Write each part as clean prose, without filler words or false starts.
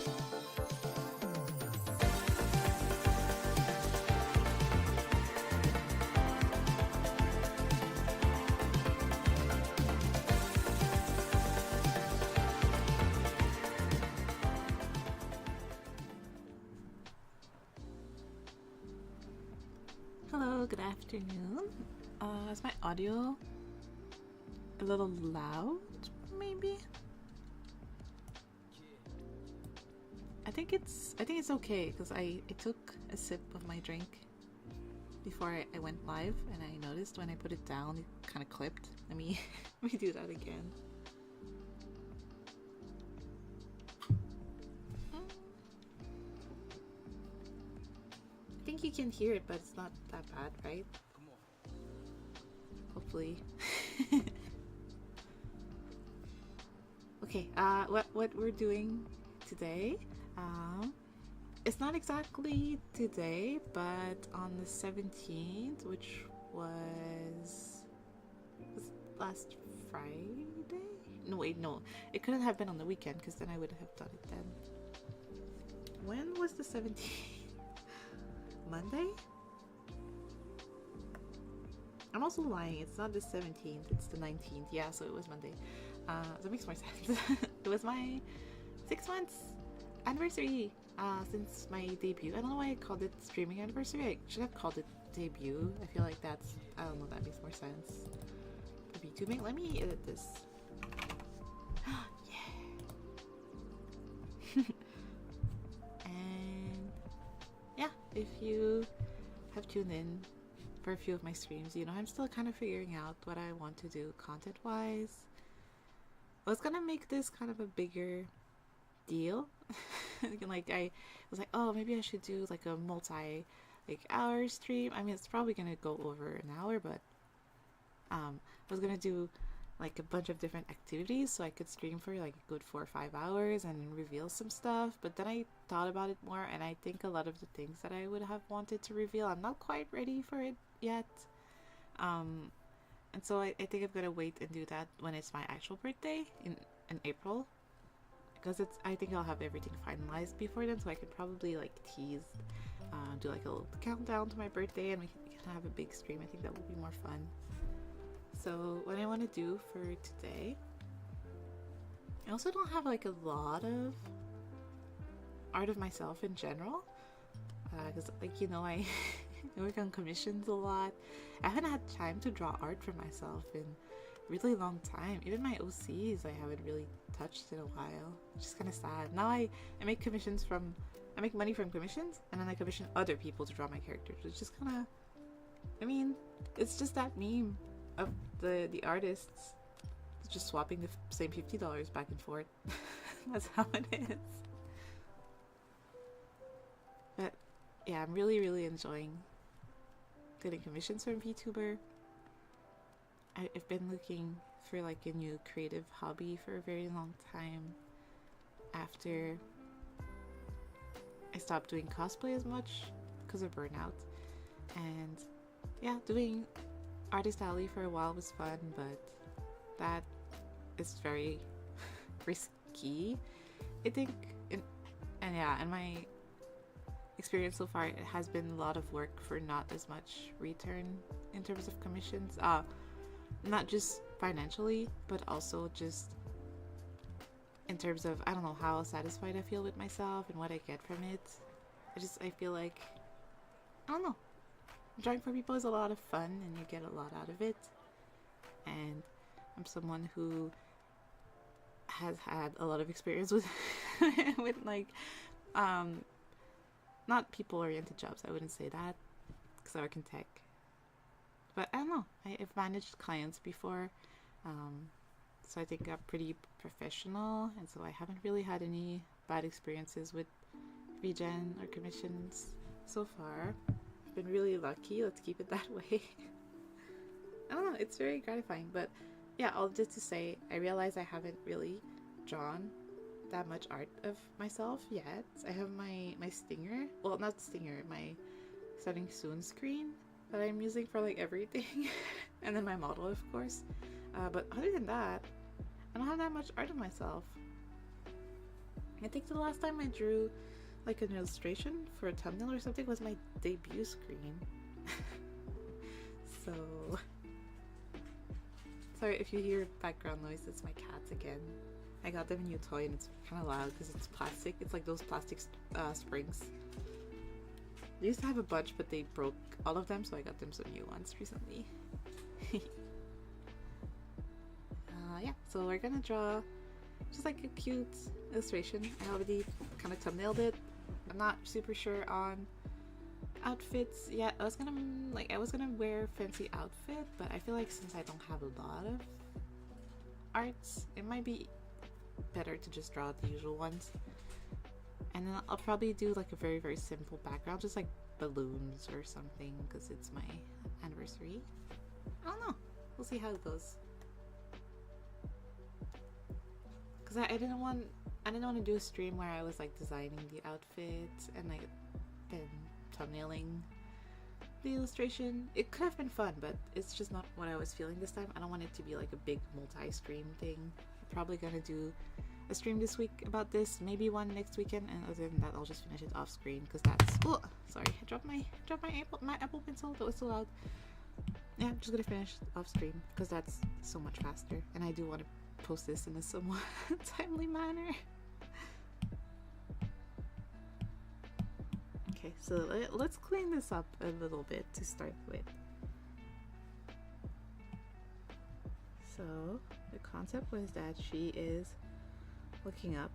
Hello, good afternoon. Is my audio a little loud, maybe? I think it's okay because I took a sip of my drink before I went live, and I noticed when I put it down it kind of clipped. Let me do that again. I think you can hear it, but it's not that bad, right? Hopefully. Okay, what we're doing today, it's not exactly today, but on the 17th, which was last Friday? No, wait, no. It couldn't have been on the weekend because then I would have done it then. When was the 17th? Monday? I'm also lying. It's not the 17th, it's the 19th. Yeah, so it was Monday. That makes more sense. It was my 6 months anniversary since my debut. I don't know why I called it streaming anniversary. I should have called it debut. I feel like that's, I don't know, that makes more sense. For VTubing. Let me edit this. Yeah. And yeah, if you have tuned in for a few of my streams, you know I'm still kind of figuring out what I want to do content wise. I was gonna make this kind of a bigger deal. Like I was like, oh, maybe I should do like a hour stream. I mean, it's probably gonna go over an hour, but I was gonna do like a bunch of different activities so I could stream for like a good 4 or 5 hours and reveal some stuff. But then I thought about it more, and I think a lot of the things that I would have wanted to reveal, I'm not quite ready for it yet. And so I think I'm gonna wait and do that when it's my actual birthday in April, because I think I'll have everything finalized before then, so I could probably like tease, do like a little countdown to my birthday, and we can have a big stream. I think that would be more fun. So what I want to do for today, I also don't have like a lot of art of myself in general, because like, you know, I work on commissions a lot. I haven't had time to draw art for myself in a really long time. Even my OCs I haven't really touched in a while, which is kind of sad. Now I make commissions from, I make money from commissions, and then I commission other people to draw my characters, which is kind of, I mean, it's just that meme of the artists just swapping the same $50 back and forth. That's how it is. But yeah, I'm really enjoying getting commissions from VTuber. I've been looking for like a new creative hobby for a very long time after I stopped doing cosplay as much because of burnout. And yeah, doing Artist Alley for a while was fun, but that is very risky, I think. And my experience so far, it has been a lot of work for not as much return in terms of commissions. Not just financially, but also just in terms of, I don't know, how satisfied I feel with myself and what I get from it. I feel like, I don't know, drawing for people is a lot of fun and you get a lot out of it. And I'm someone who has had a lot of experience with with like not people oriented jobs. I wouldn't say that because I work in tech, but I don't know, I've managed clients before, so I think I'm pretty professional, and so I haven't really had any bad experiences with VGen or commissions so far. I've been really lucky, let's keep it that way. I don't know, it's very gratifying. But yeah, all just to say, I realize I haven't really drawn that much art of myself yet. I have my stinger, well, not stinger, my starting soon screen that I'm using for like everything, and then my model, of course. But other than that, I don't have that much art of myself. I think the last time I drew like an illustration for a thumbnail or something was my debut screen. So sorry if you hear background noise, it's my cats again. I got them a new toy and it's kind of loud because it's plastic. It's like those plastic springs. They used to have a bunch, but they broke all of them, so I got them some new ones recently. Yeah, so we're gonna draw just like a cute illustration. I already kind of thumbnailed it. I'm not super sure on outfits yet. I was gonna wear a fancy outfit, but I feel like since I don't have a lot of arts, it might be better to just draw the usual ones. And then I'll probably do like a very, very simple background, just like balloons or something, because it's my anniversary. I don't know. We'll see how it goes. Because I didn't want to do a stream where I was like designing the outfit and like then thumbnailing the illustration. It could have been fun, but it's just not what I was feeling this time. I don't want it to be like a big multi-stream thing. I'm probably gonna do a stream this week about this, maybe one next weekend, and other than that I'll just finish it off screen because that's sorry, I dropped my Apple Pencil. That was so loud. Yeah, I'm just gonna finish off stream because that's so much faster, and I do want to post this in a somewhat timely manner. Okay, so let's clean this up a little bit to start with. So the concept was that she is looking up.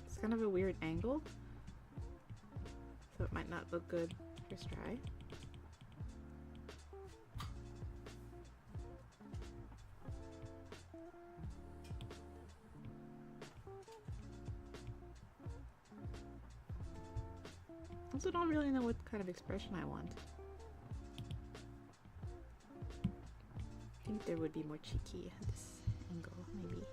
It's kind of a weird angle, so it might not look good first try. I also don't really know what kind of expression I want. I think there would be more cheeky at this angle, maybe.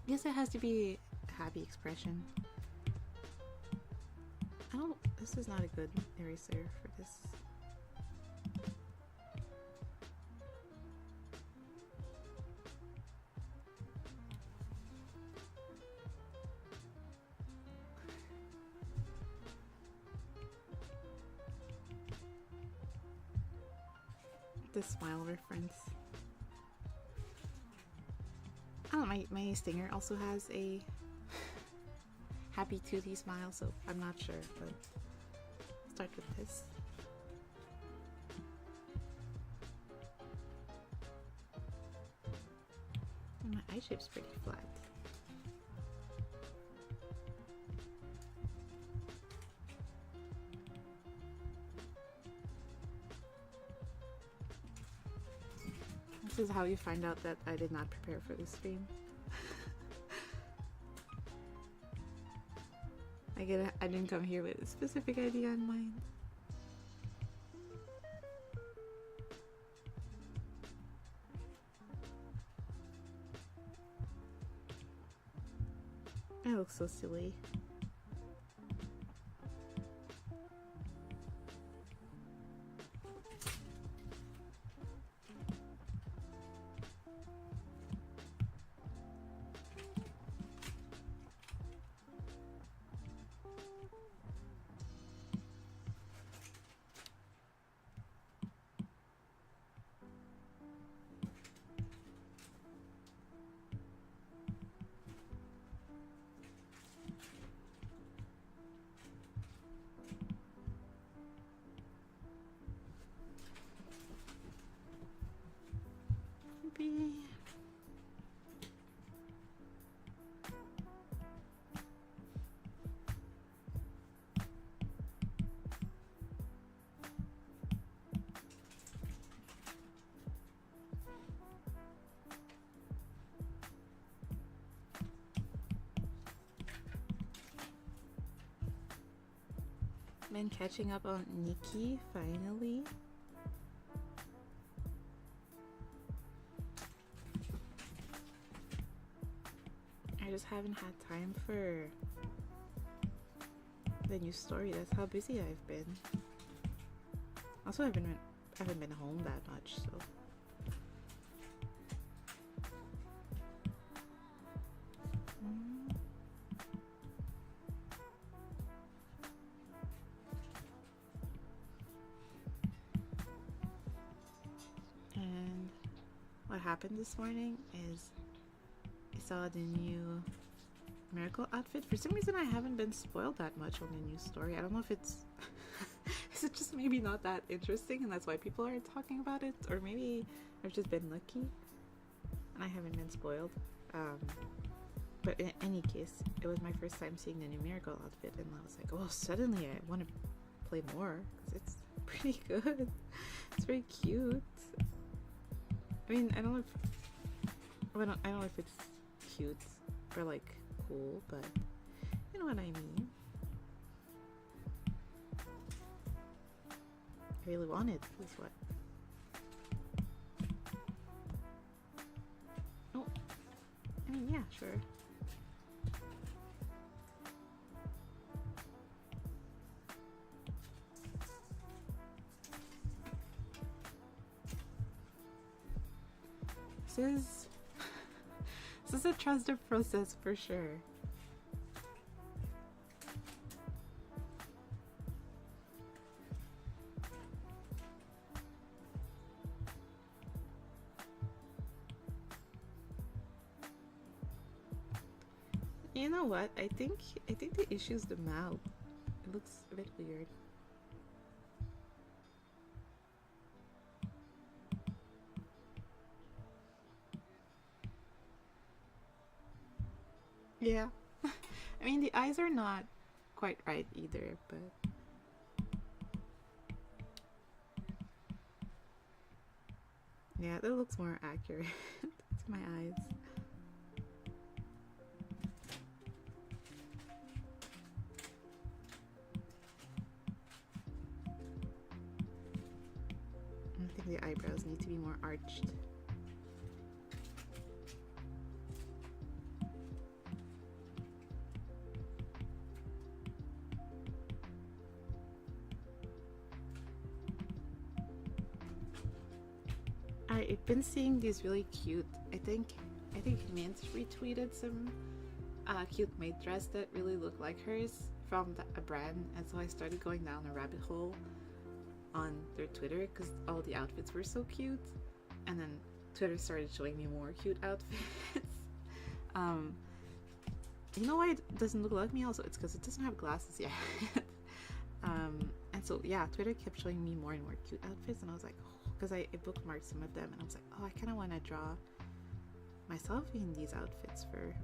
I guess it has to be a happy expression. This is not a good eraser for this. The smile reference. Oh, my stinger also has a happy toothy smile, so I'm not sure, but I'll start with this. And my eye shape's pretty flat. This is how you find out that I did not prepare for this stream. I didn't come here with a specific idea in mind. I look so silly. Been catching up on Nikki finally. I just haven't had time for the new story. That's how busy I've been. Also, I haven't been home that much, so. And what happened this morning is I saw the new Miracle outfit. For some reason, I haven't been spoiled that much on the new story. I don't know if it's is it just maybe not that interesting and that's why people aren't talking about it, or maybe I've just been lucky and I haven't been spoiled. But in any case, it was my first time seeing the new Miracle outfit, and I was like, oh, suddenly I want to play more because it's pretty good. It's very cute. I mean, I don't know if it's cute or like cool, but you know what I mean. I really want it, is what. Oh, I mean, yeah, sure. This is a trusted process for sure. You know what? I think the issue is the mouth. It looks a bit weird. Yeah. I mean, the eyes are not quite right either, but yeah, that looks more accurate to my eyes. I think the eyebrows need to be more arched. I've been seeing these really cute. I think Mint retweeted some cute maid dress that really looked like hers from a brand, and so I started going down a rabbit hole on their Twitter because all the outfits were so cute, and then Twitter started showing me more cute outfits. You know why it doesn't look like me? Also, it's because it doesn't have glasses yet. And so yeah, Twitter kept showing me more and more cute outfits, and I was like, oh, because I bookmarked some of them, and I was like, oh, I kind of want to draw myself in these outfits for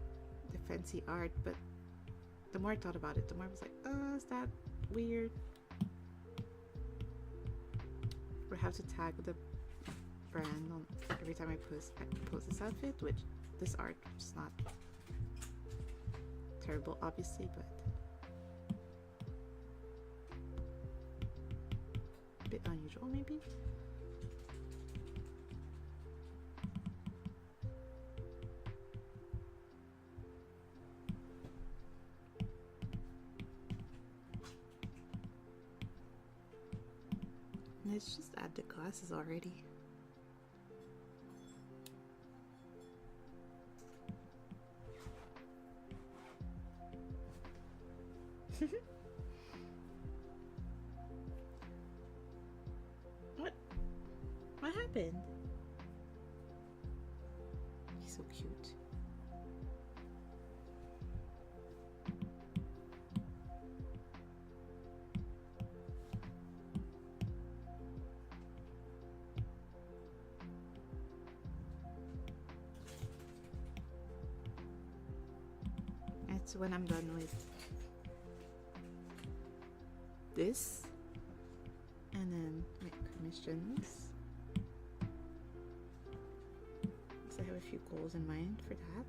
the fancy art. But the more I thought about it, the more I was like, oh, is that weird? Or have to tag the brand on every time I post this outfit, which this art is not terrible, obviously, but a bit unusual, maybe. Let's just add the glasses already. What happened? He's so cute. That's when I'm done with this, and then my commissions. So I have a few goals in mind for that.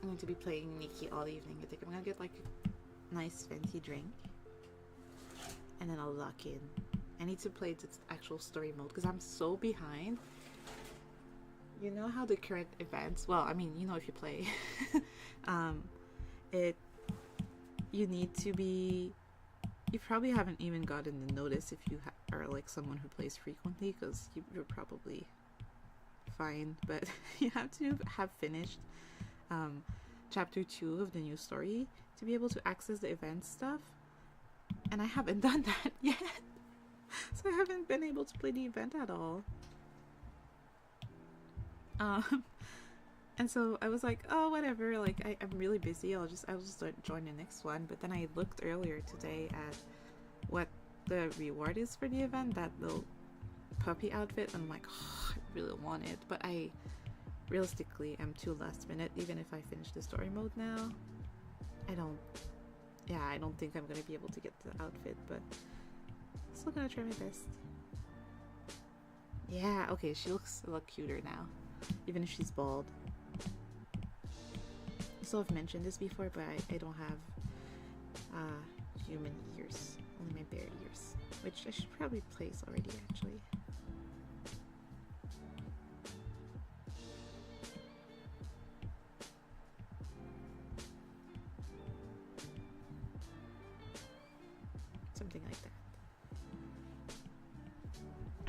I'm going to be playing Nikki all evening. I think I'm gonna get like a nice fancy drink, and then I'll lock in. I need to play the actual story mode because I'm so behind you know how the current events, well, I mean, you know, if you play, um, it, you need to be, you probably haven't even gotten the notice if you are like someone who plays frequently, because you're probably fine, but you have to have finished chapter 2 of the new story to be able to access the event stuff, and I haven't done that yet. So I haven't been able to play the event at all. And so I was like, oh, whatever, like I'm really busy, I'll just join the next one. But then I looked earlier today at what the reward is for the event, that little puppy outfit, and I'm like, oh, I really want it, but I realistically am too last minute. Even if I finish the story mode now, I don't think I'm gonna be able to get the outfit, but still gonna try my best. Yeah, okay, she looks a lot cuter now, even if she's bald. So I've mentioned this before, but I don't have human ears, only my bear ears, which I should probably place already, actually. Something like that.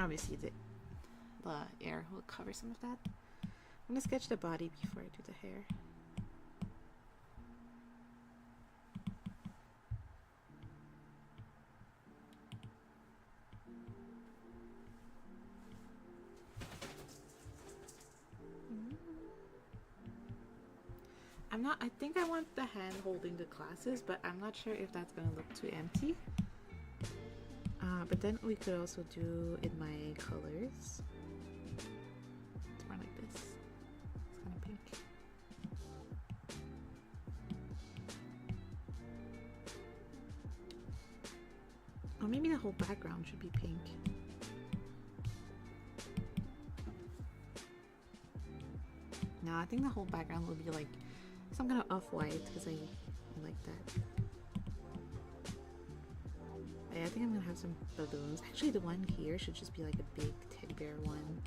Obviously the air will cover some of that. I'm gonna sketch the body before I do the hair. I think I want the hand holding the glasses, but I'm not sure if that's gonna look too empty. But then we could also do in my colors. It's more like this. It's kind of pink. Or maybe the whole background should be pink. No, I think the whole background will be like some kind of off-white, because I like that. I think I'm gonna have some balloons. Actually, the one here should just be like a big teddy bear one.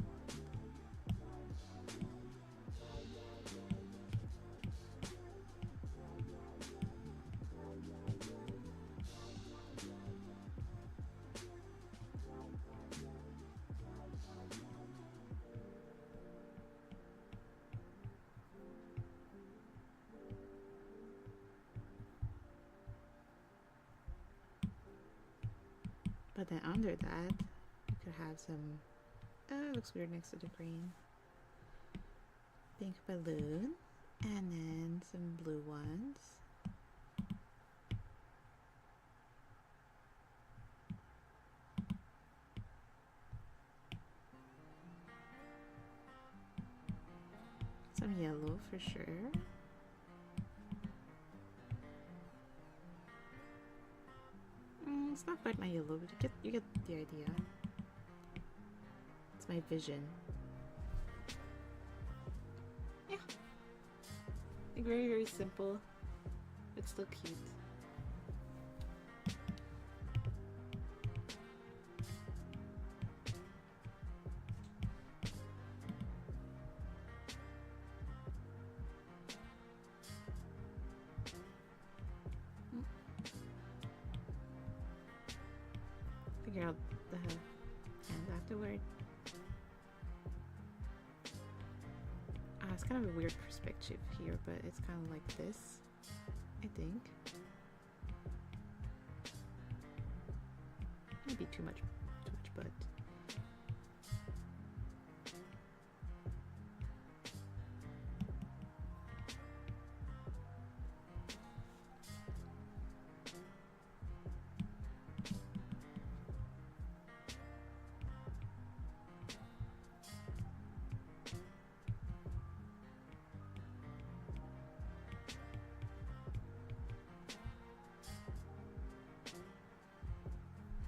But then under that, you could have some, it looks weird next to the green. Pink balloon, and then some blue ones. Some yellow for sure. It's not quite my yellow, but you get the idea. It's my vision. Yeah. Like very, very simple, but still cute. Figure out the hand afterward. It's kind of a weird perspective here, but it's kind of like this, I think. Maybe too much, but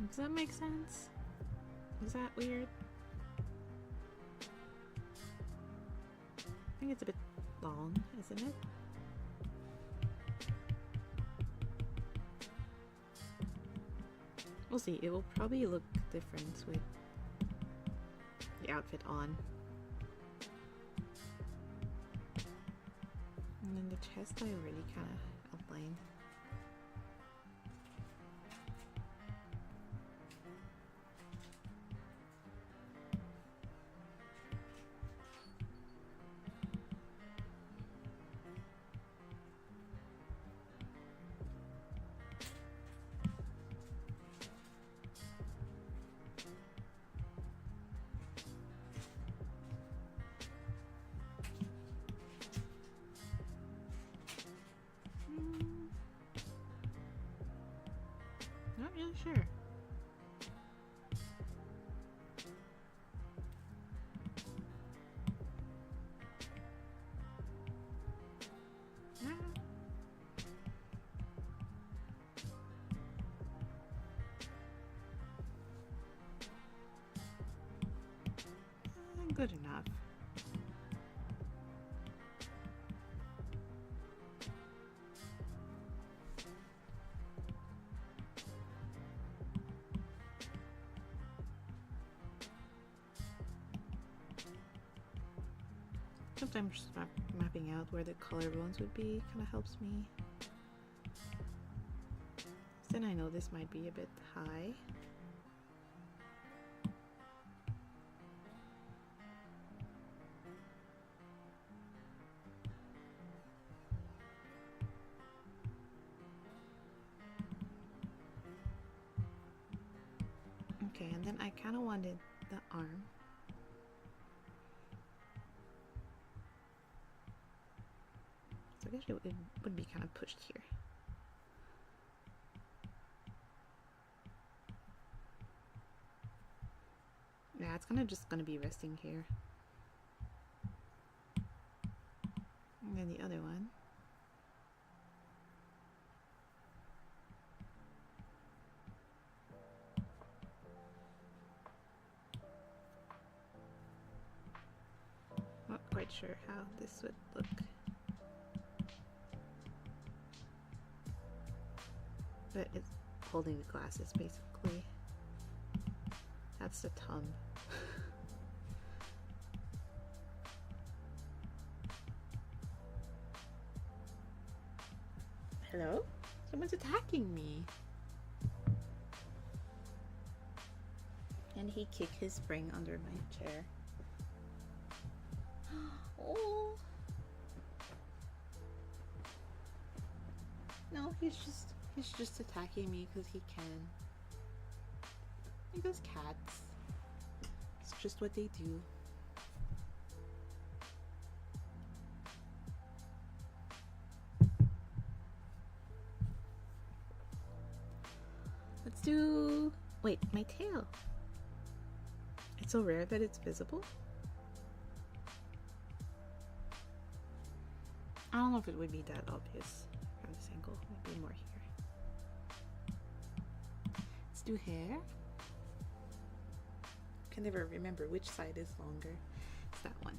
does that make sense? Is that weird? I think it's a bit long, isn't it? We'll see. It will probably look different with the outfit on. And then the chest I already kind of outlined. Not really sure. Good enough. Sometimes just mapping out where the collarbones would be kind of helps me. Then I know this might be a bit high. Okay, and then I kind of wanted the arm. So I guess it would be kind of pushed here. Yeah, it's just gonna be resting here. And then the other one. Not quite sure how this would look. But it's holding the glasses basically. That's the tongue. Hello? Someone's attacking me. And he kicked his spring under my chair. Oh. No, he's just attacking me because he can. Like those cats. It's just what they do. Let's do... Wait, my tail. It's so rare that it's visible. I don't know if it would be that obvious from this angle. Maybe more here. Let's do hair. Can never remember which side is longer. It's that one.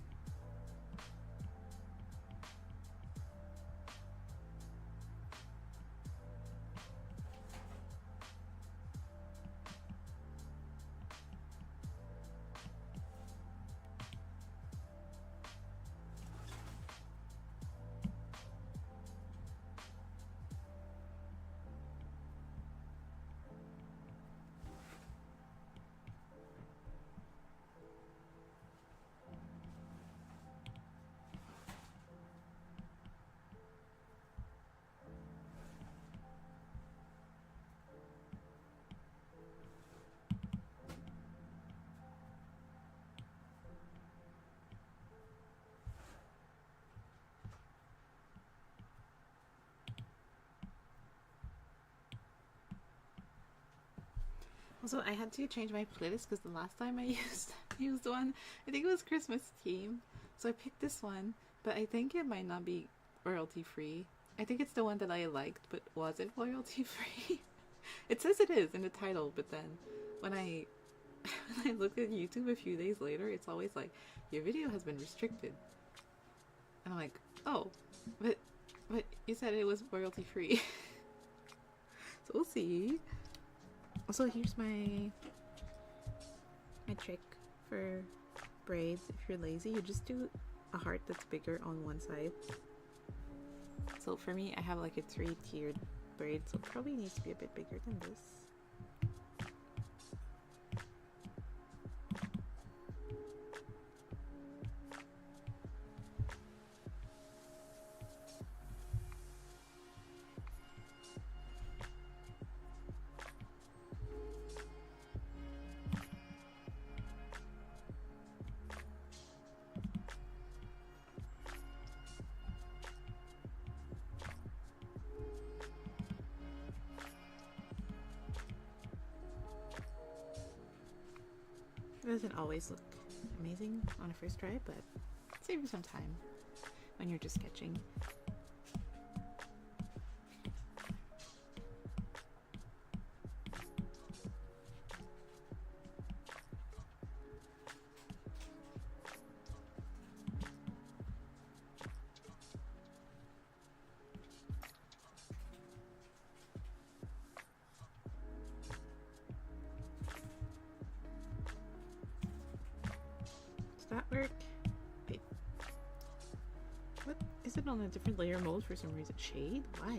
Also, I had to change my playlist because the last time I used one, I think it was Christmas theme. So I picked this one, but I think it might not be royalty free. I think it's the one that I liked, but wasn't royalty free. It says it is in the title, but then when I looked at YouTube a few days later, it's always like, your video has been restricted. And I'm like, oh, but you said it was royalty free. So we'll see. Also, here's my trick for braids. If you're lazy, you just do a heart that's bigger on one side. So for me, I have like a 3-tiered braid, so it probably needs to be a bit bigger than this. It doesn't always look amazing on a first try, but save you some time when you're just sketching. That work? Wait. What? Is it on a different layer mode for some reason? Shade? Why?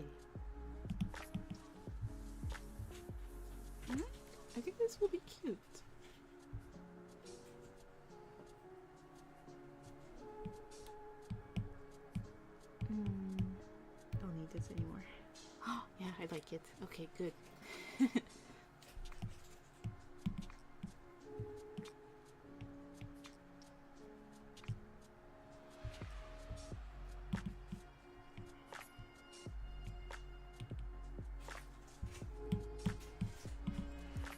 I think this will be cute. Don't need this anymore. Oh, yeah, I like it. Okay, good.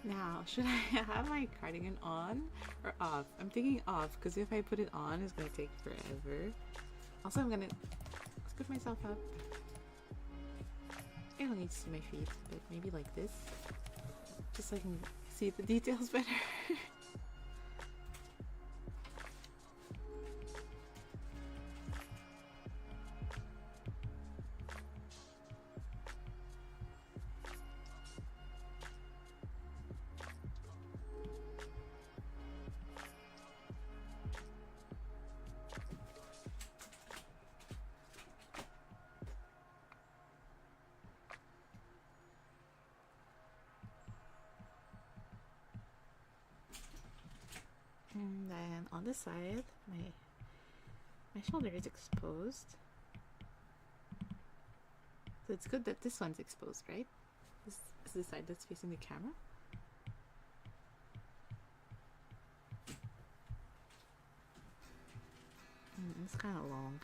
Now, should I have my cardigan on or off? I'm thinking off, because if I put it on, it's going to take forever. Also, I'm going to scoop myself up. I don't need to see my feet, but maybe like this. Just so I can see the details better. And then on the side, my shoulder is exposed. So it's good that this one's exposed, right? This is the side that's facing the camera. It's kind of long.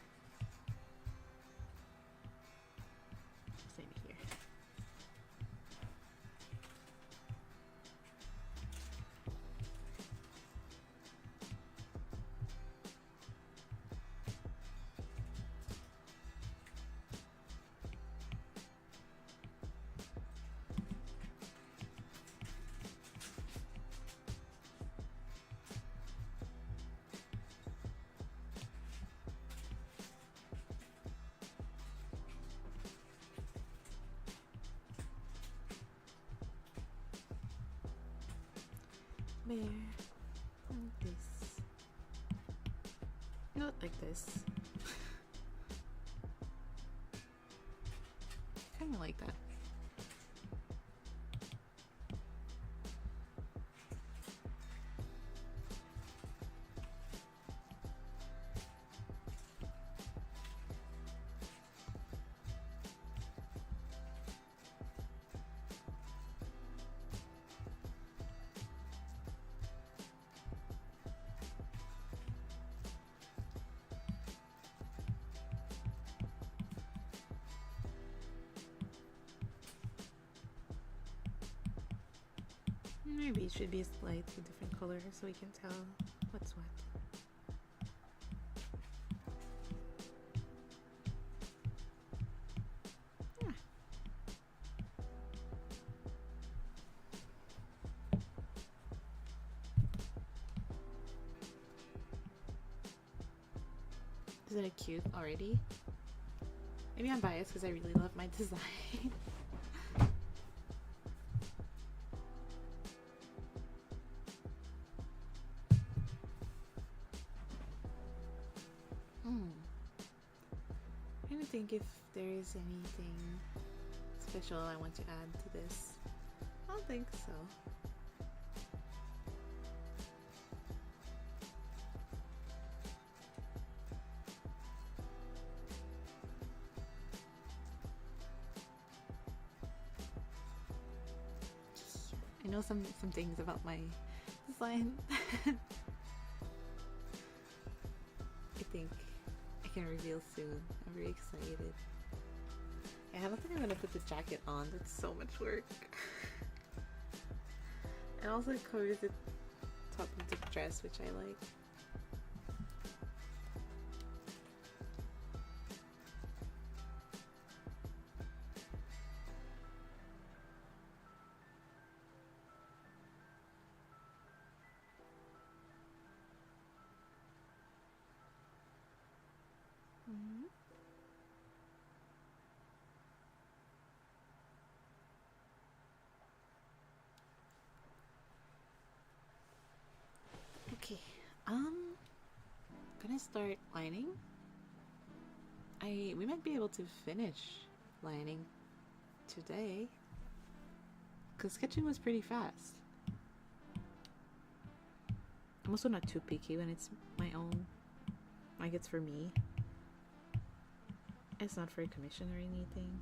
Same here. There. Like this. Not like this. Kind of like that. Maybe it should be a slightly different color so we can tell what's what. Yeah. Isn't it cute already? Maybe I'm biased because I really love my design. I think if there is anything special I want to add to this. I don't think so. I know some things about my design. I think I can reveal soon. I'm very excited. I don't think I'm gonna put the jacket on. That's so much work. And also it covers the top of the dress, which I like. Okay, gonna start lining. We might be able to finish lining today, because sketching was pretty fast. I'm also not too picky when it's my own, like it's for me. It's not for a commission or anything.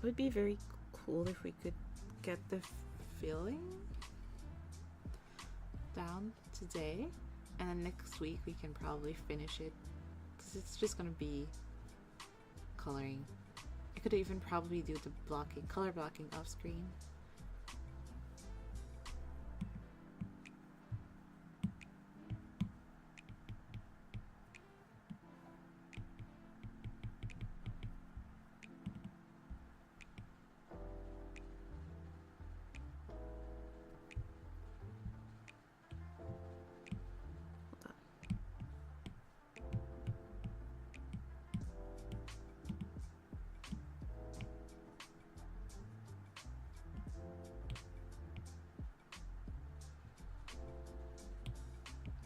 It would be very cool if we could get the filling down today, and then next week we can probably finish it, because it's just gonna be coloring. I could even probably do the blocking, color blocking off screen.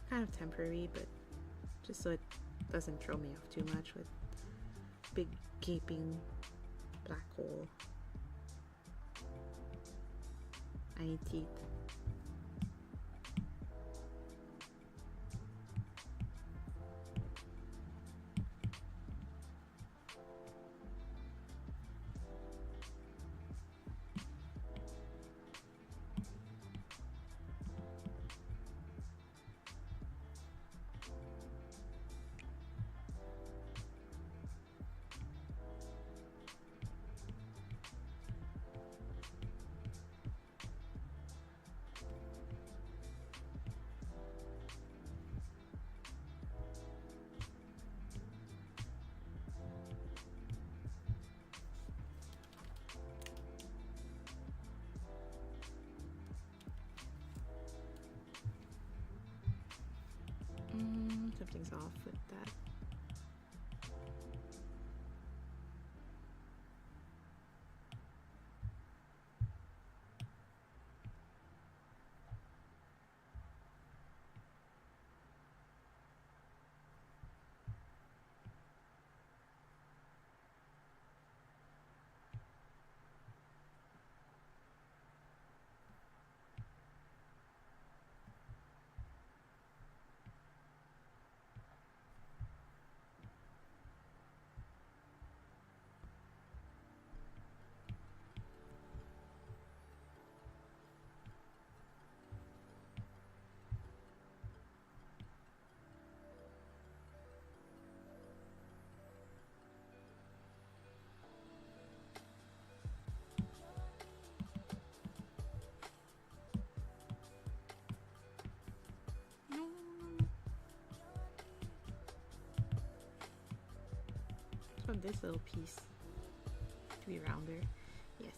Kind of temporary, but just so it doesn't throw me off too much with big gaping black hole. I need teeth. Something's off with that. this little piece to be rounder. Yes.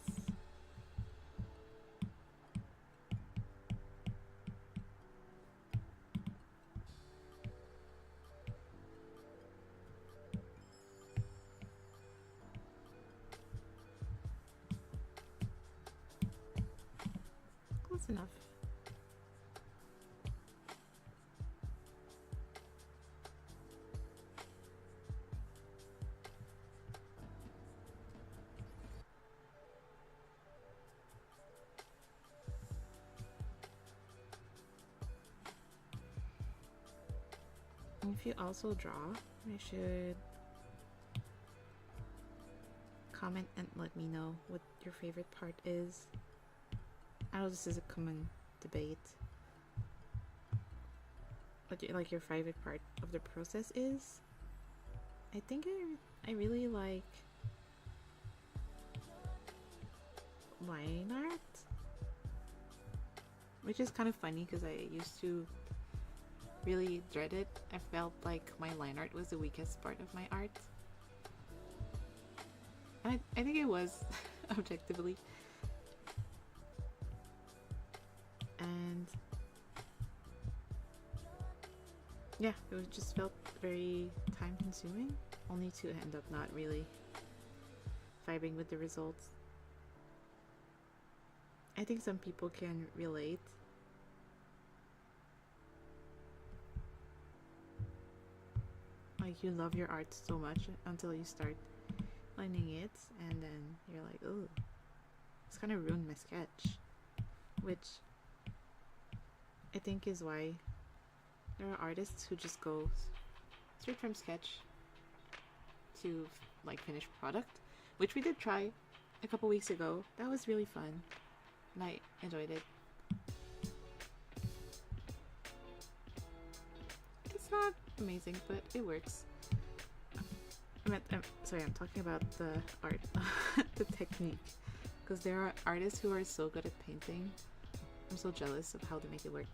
Close enough. If you also draw, you should comment and let me know what your favorite part is. I know this is a common debate. What like your favorite part of the process is. I think I really like line art, which is kind of funny because I used to really dread it. I felt like my line art was the weakest part of my art. And I think it was, objectively. And yeah, it just felt very time consuming, only to end up not really vibing with the results. I think some people can relate. Like you love your art so much until you start lining it, and then you're like, oh, it's kind of ruined my sketch. Which I think is why there are artists who just go straight from sketch to like finished product, which we did try a couple weeks ago. That was really fun and I enjoyed it. It's not amazing, but it works. I'm talking about the art, the technique, because there are artists who are so good at painting. I'm so jealous of how they make it work.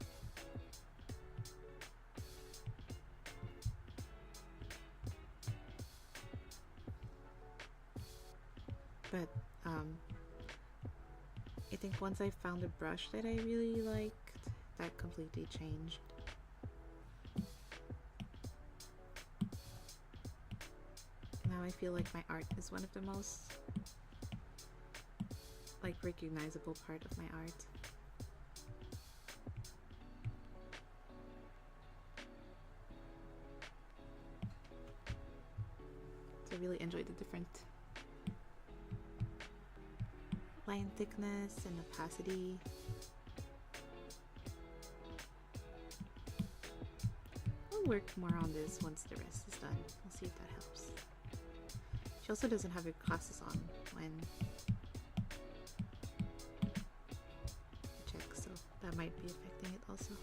But I think once I found a brush that I really liked, that completely changed. Now I feel like my art is one of the most like recognizable part of my art. So I really enjoyed the different line thickness and opacity. I'll work more on this once the rest is done. We'll see if that helps. She also doesn't have her glasses on when I check, so that might be affecting it also.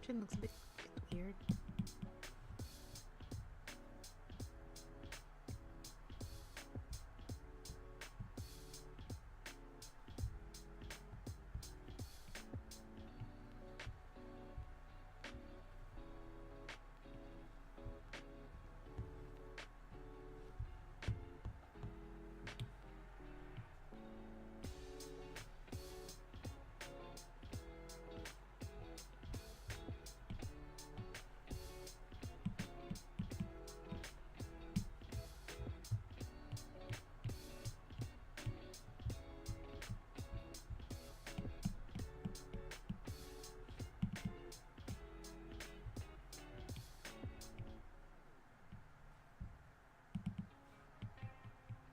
Chin looks a bit weird.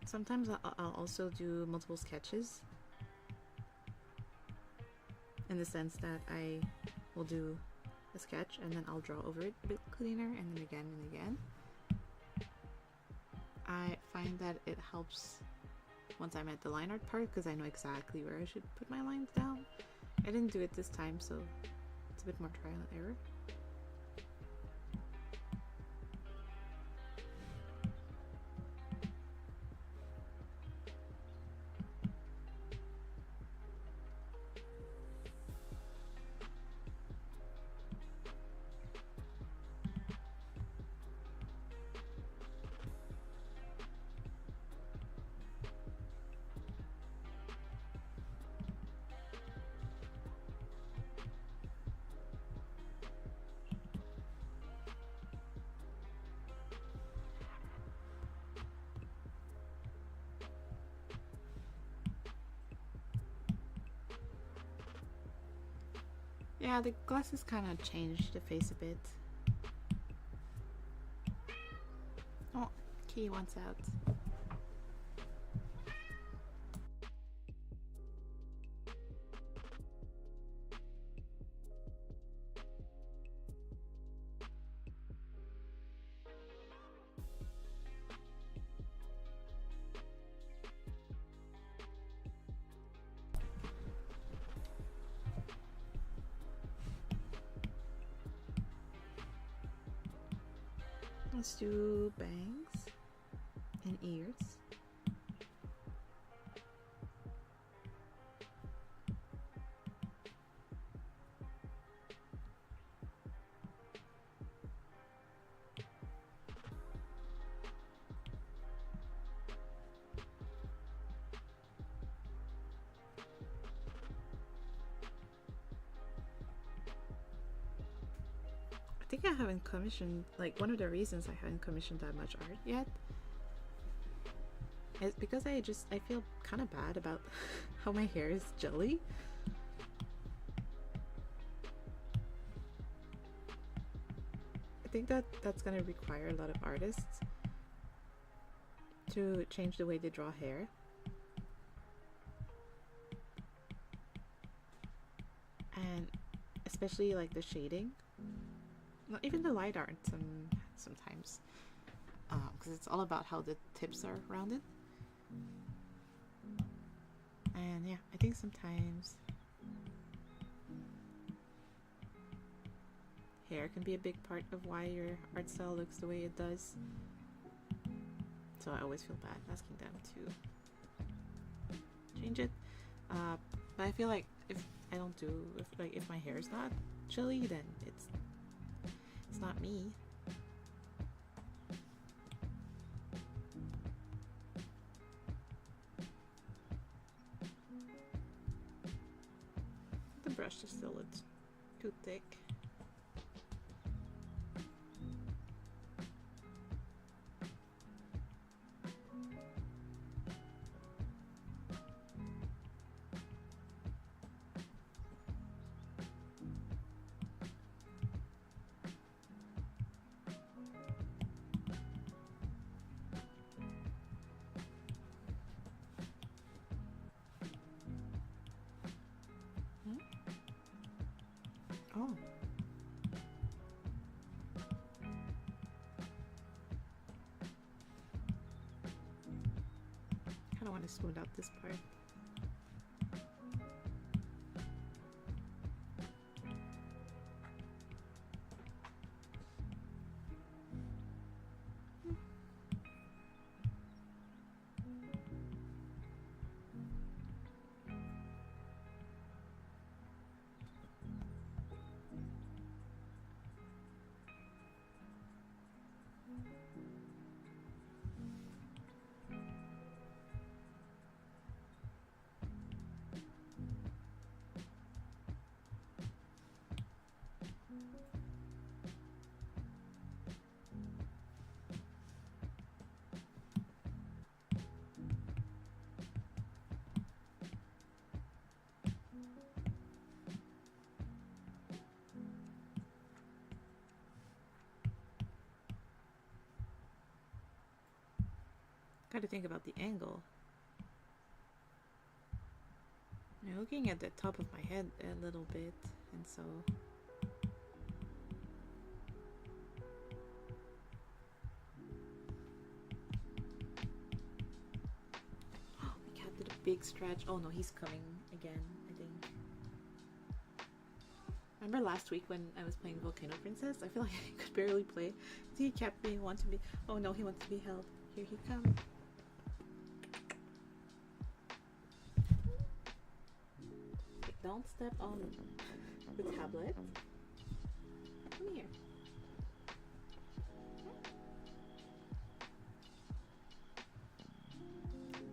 Sometimes I'll also do multiple sketches, in the sense that I will do a sketch and then I'll draw over it a bit cleaner, and then again and again. I find that it helps once I'm at the line art part, because I know exactly where I should put my lines down. I didn't do it this time, so it's a bit more trial and error. Yeah, the glasses kind of changed the face a bit. Oh, Key wants out. Let's do bangs and ears. I think I haven't commissioned, like, one of the reasons I haven't commissioned that much art yet is because I feel kind of bad about how my hair is jelly. I think that's gonna require a lot of artists to change the way they draw hair. And especially like the shading. Not even the light art sometimes, because it's all about how the tips are rounded. And yeah, I think sometimes hair can be a big part of why your art style looks the way it does. So I always feel bad asking them to change it. But I feel like if I don't do, if my hair is not chilly, then it's not me. The brush is still too thick. Oh. I don't want to smooth out this part. Got to think about the angle. I'm looking at the top of my head a little bit, and so my cat did a big stretch. Oh no, he's coming again, I think. Remember last week when I was playing Volcano Princess? I feel like I could barely play. He kept me wanting to be. Oh no, he wants to be held. Here he comes. Don't step on the tablet. Come here.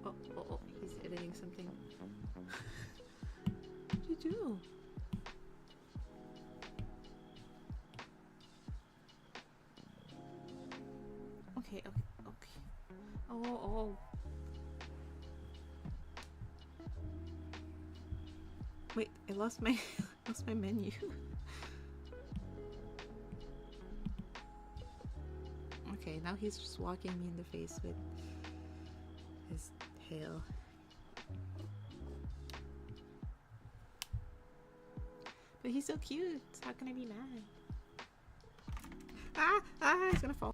Oh, he's editing something. What did you do? Okay. Oh. Wait, I lost my What's my menu? Okay, now he's just walking me in the face with his tail. But he's so cute. It's not gonna be mad. Ah! He's gonna fall.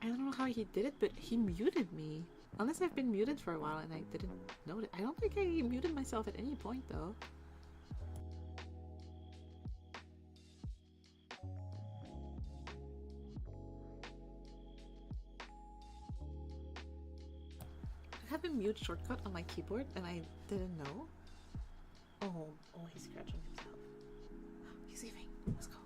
I don't know how he did it, but he muted me. Unless I've been muted for a while and I didn't notice. I don't think I muted myself at any point though. I have a mute shortcut on my keyboard and I didn't know. Oh, he's scratching himself. He's leaving. Let's go.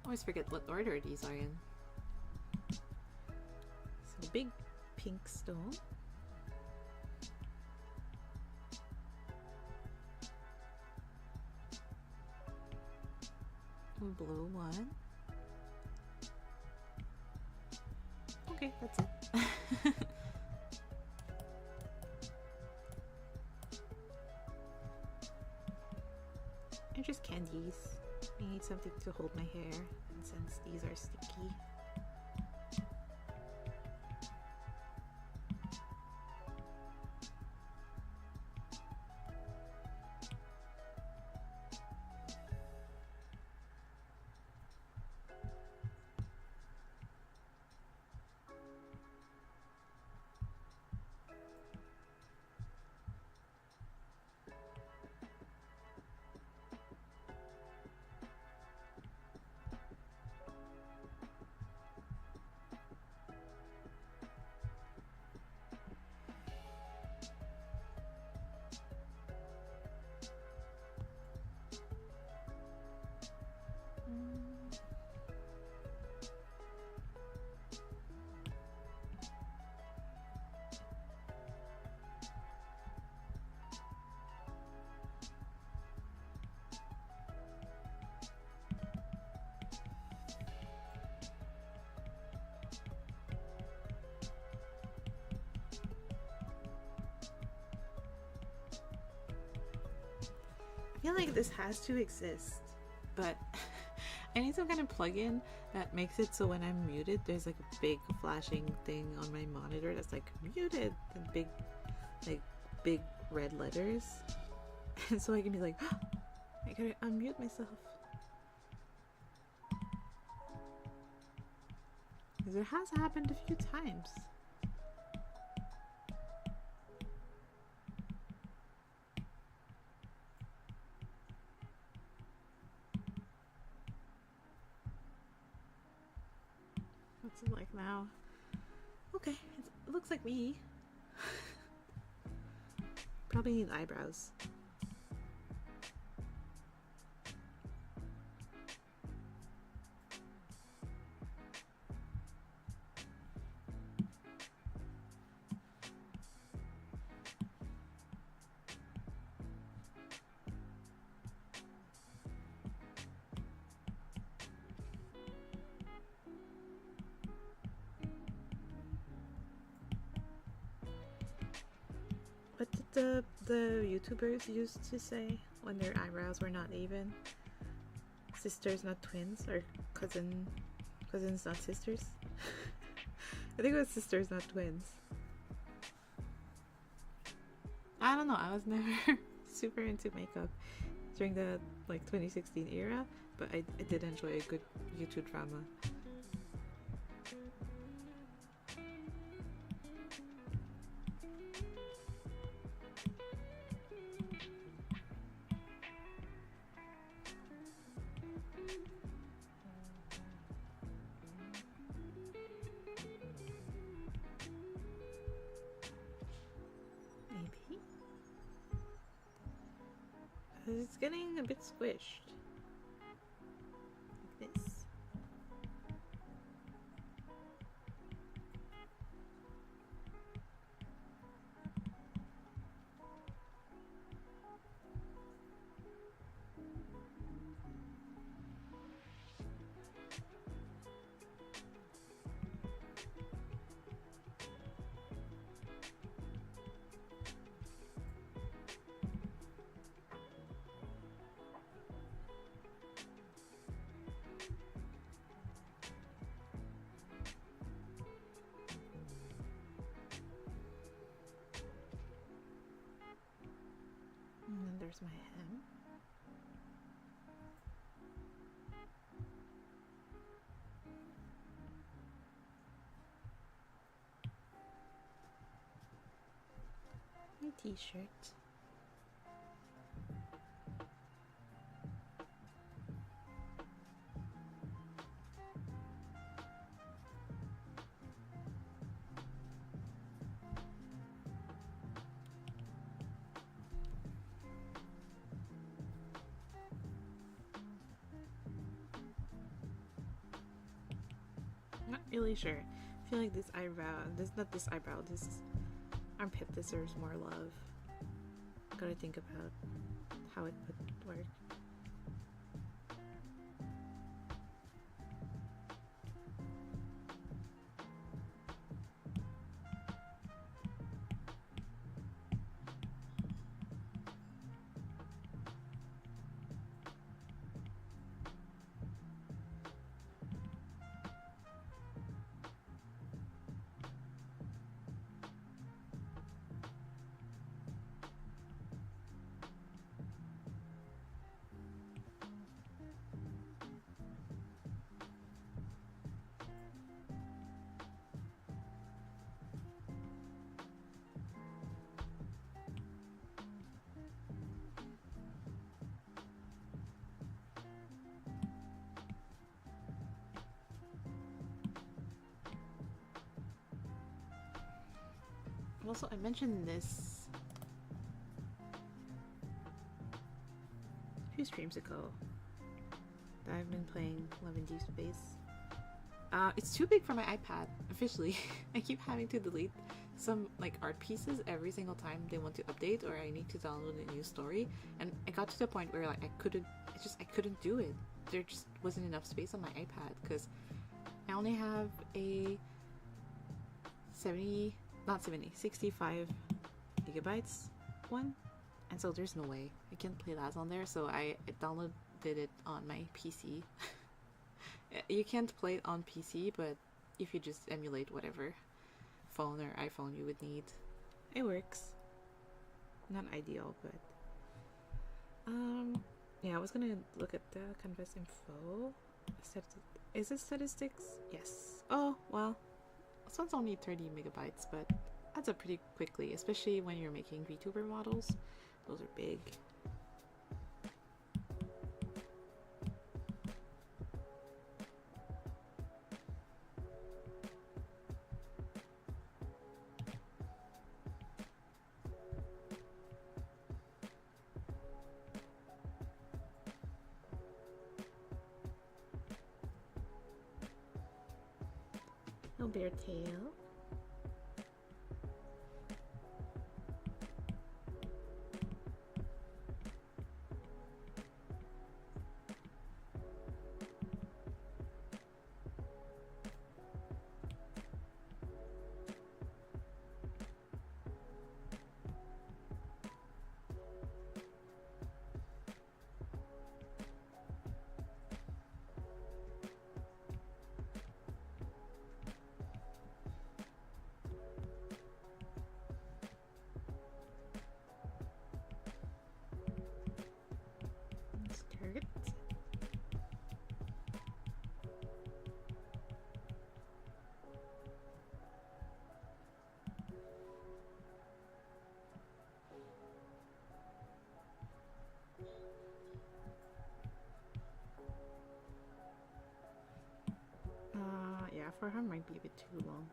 Always forget what order these are in. So big pink stone. Blue one. Okay, that's it. And just candies. I need something to hold my hair, and since these are sticky. I feel like this has to exist, but I need some kind of plugin that makes it so when I'm muted, there's like a big flashing thing on my monitor that's like muted and big red letters, and so I can be like, oh, I gotta unmute myself. Because it has happened a few times. What's it like now? Okay, it looks like me. Probably need eyebrows. What did the YouTubers used to say when their eyebrows were not even? Sisters, not twins, or cousins, not sisters. I think it was sisters, not twins. I don't know. I was never super into makeup during the 2016 era, but I did enjoy a good YouTube drama. Because it's getting a bit squished. Like this. And then there's my hem. My t-shirt. Not really sure. I feel like this eyebrow, this armpit deserves more love. Gotta think about how it would work. Also, I mentioned this a few streams ago that I've been playing Love in Deep Space. It's too big for my iPad, officially. I keep having to delete some like art pieces every single time they want to update or I need to download a new story, and I got to the point where like I couldn't do it. There just wasn't enough space on my iPad because I only have a 65 gigabytes one, and so there's no way I can play that on there, so I downloaded it on my PC. You can't play it on PC, but if you just emulate whatever phone or iPhone you would need, it works. Not ideal, but yeah, I was gonna look at the canvas info. Is it statistics? Yes. Oh well, this one's only 30 megabytes, but adds up pretty quickly, especially when you're making VTuber models. Those are big. No bear tail. Skirt. Yeah, for her might be a bit too long.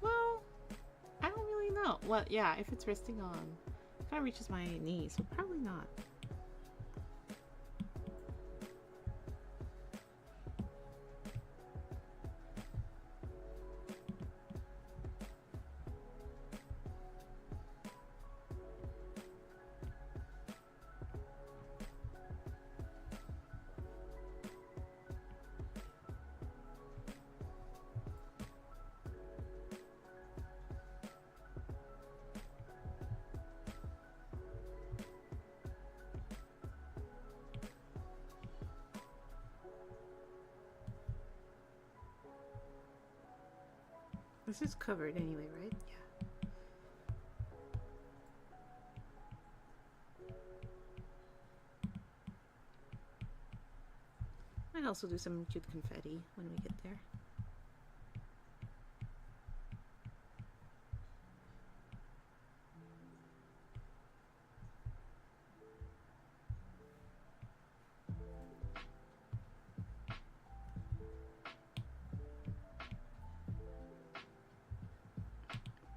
Well, I don't really know. Well, yeah, if it's resting on, it kind of reaches my knee, so probably not. This is covered anyway, right? Yeah. Might also do some cute confetti when we get there.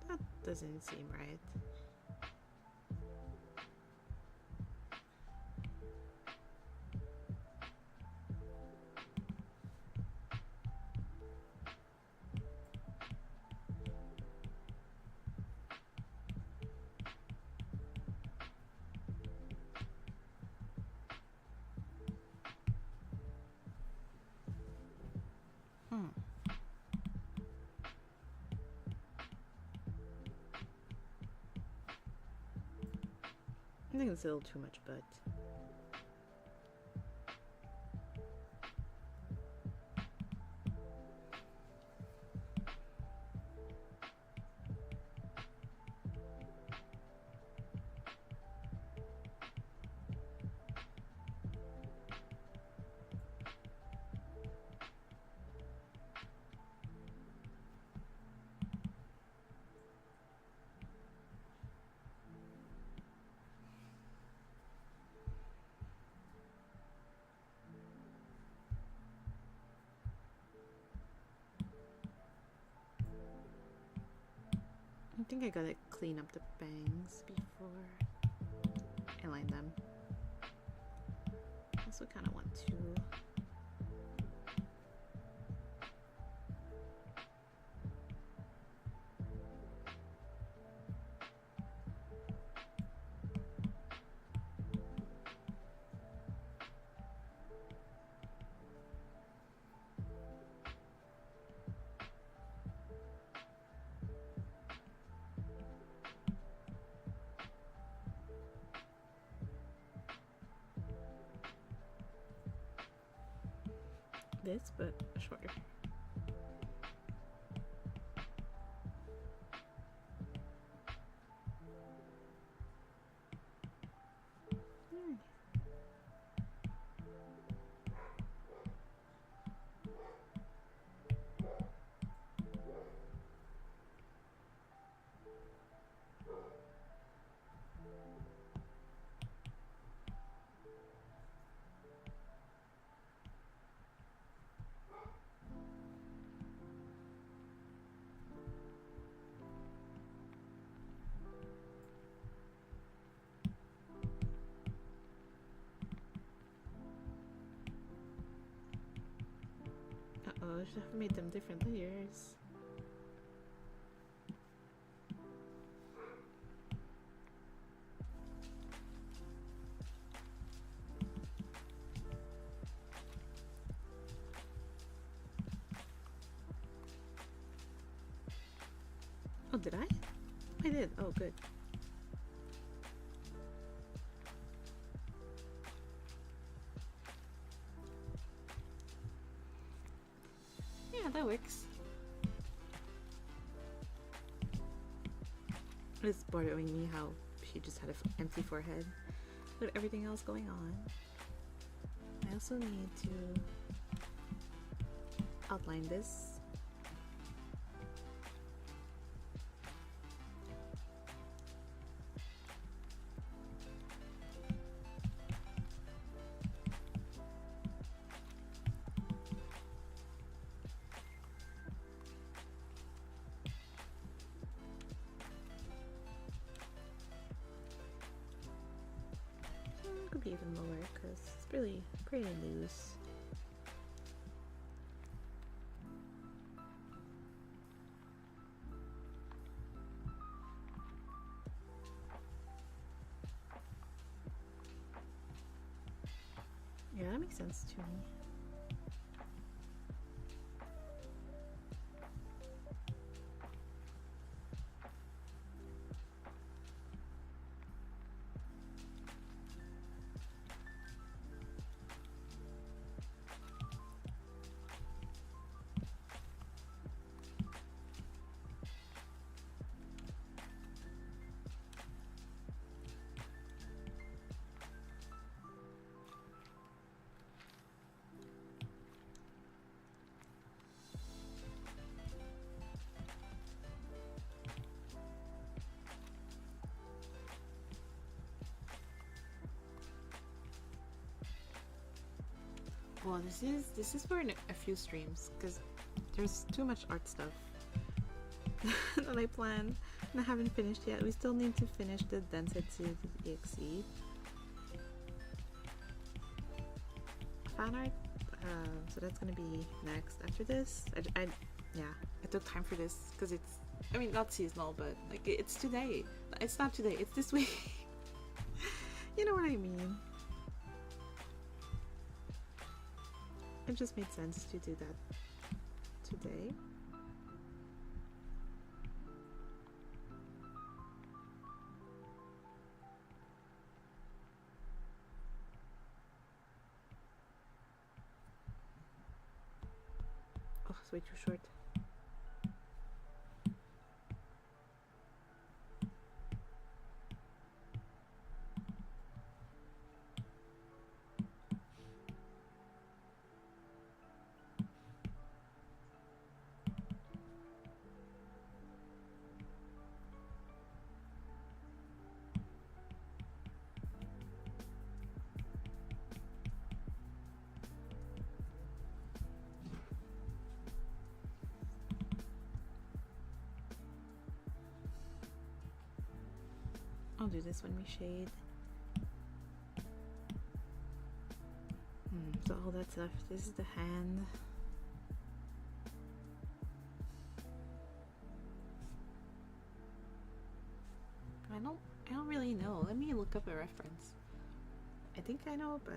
That doesn't seem right. I think it's a little too much, but I think I gotta clean up the bangs before I line them. I also kind of want to this, but shorter. Uh-oh, I should have made them different layers. Oh, did I? I did. Oh, good. Yeah, that works. It's bothering me how she just had an empty forehead with everything else going on. I also need to outline this. pretty loose. Yeah, that makes sense to me. Well, this is for a few streams because there's too much art stuff that I planned and I haven't finished yet. We still need to finish the Densetsu EXE fan art, so that's gonna be next after this. Yeah, I took time for this because it's, I mean, not seasonal, but like it's today. It's not today. It's this week. You know what I mean? It just made sense to do that today. Oh, it's way too short. I'll do this when we shade. So all that's left, this is the hand. I don't really know. Let me look up a reference. I think I know, but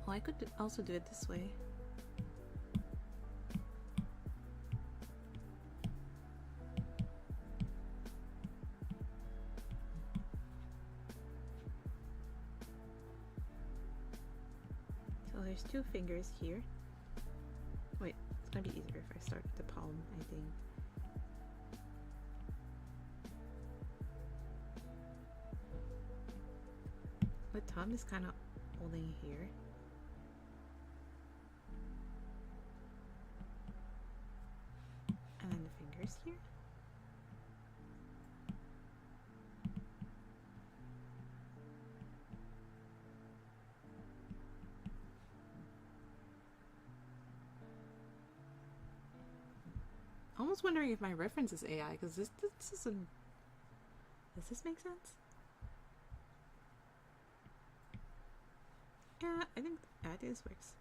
well, I could also do it this way. So there's two fingers here. Wait, it's gonna be easier if I start with the palm, I think. The thumb is kind of holding here. And then the fingers here. Almost wondering if my reference is AI, because this isn't. Does this make sense? Yeah, I think this works.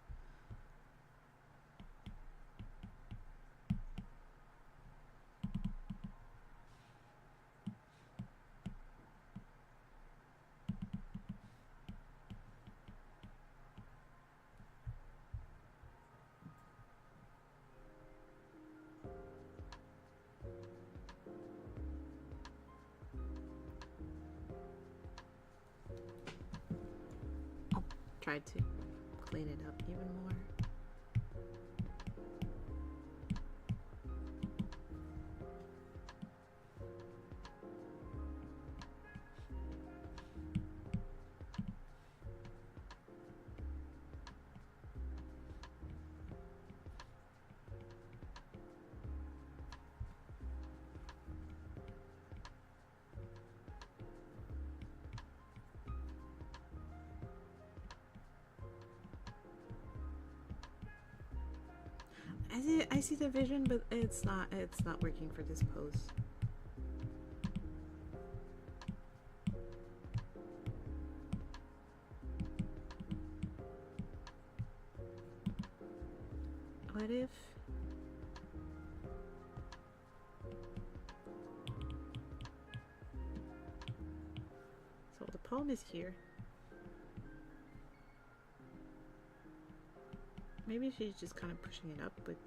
I'll try to clean it up even more. I see the vision, but it's not working for this pose. What if so the palm is here. Maybe she's just kind of pushing it up with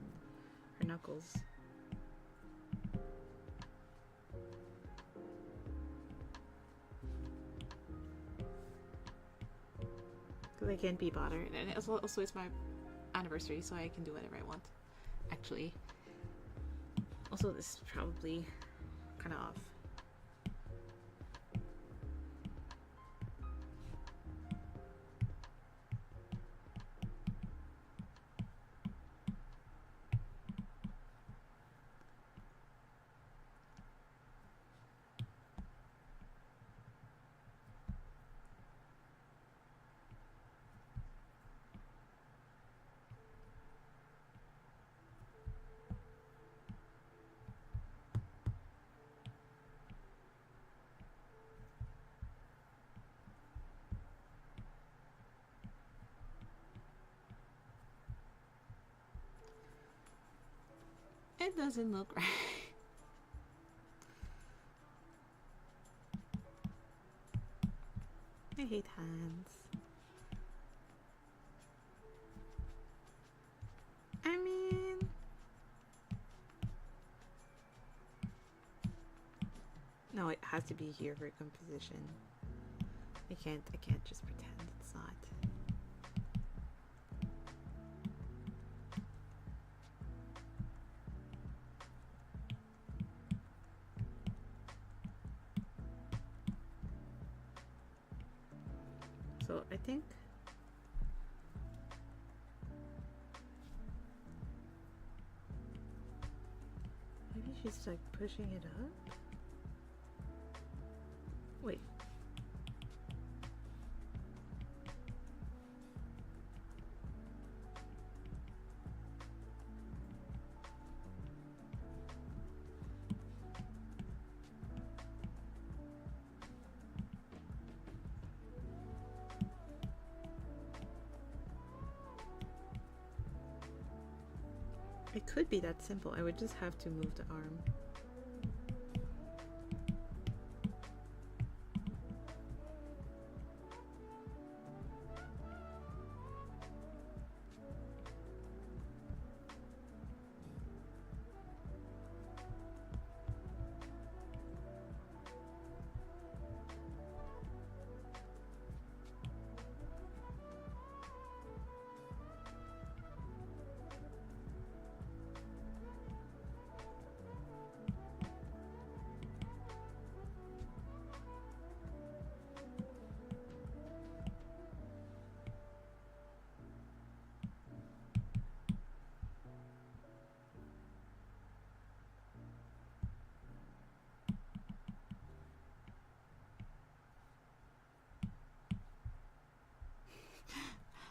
her knuckles. Because I can't be bothered. And also it's my anniversary, so I can do whatever I want. Actually. Also, this is probably kind of off. It doesn't look right. I hate hands. I mean, no, it has to be here for composition. I can't just pretend it's not. So I think maybe she's like pushing it up. Wait. It could be that simple. I would just have to move the arm.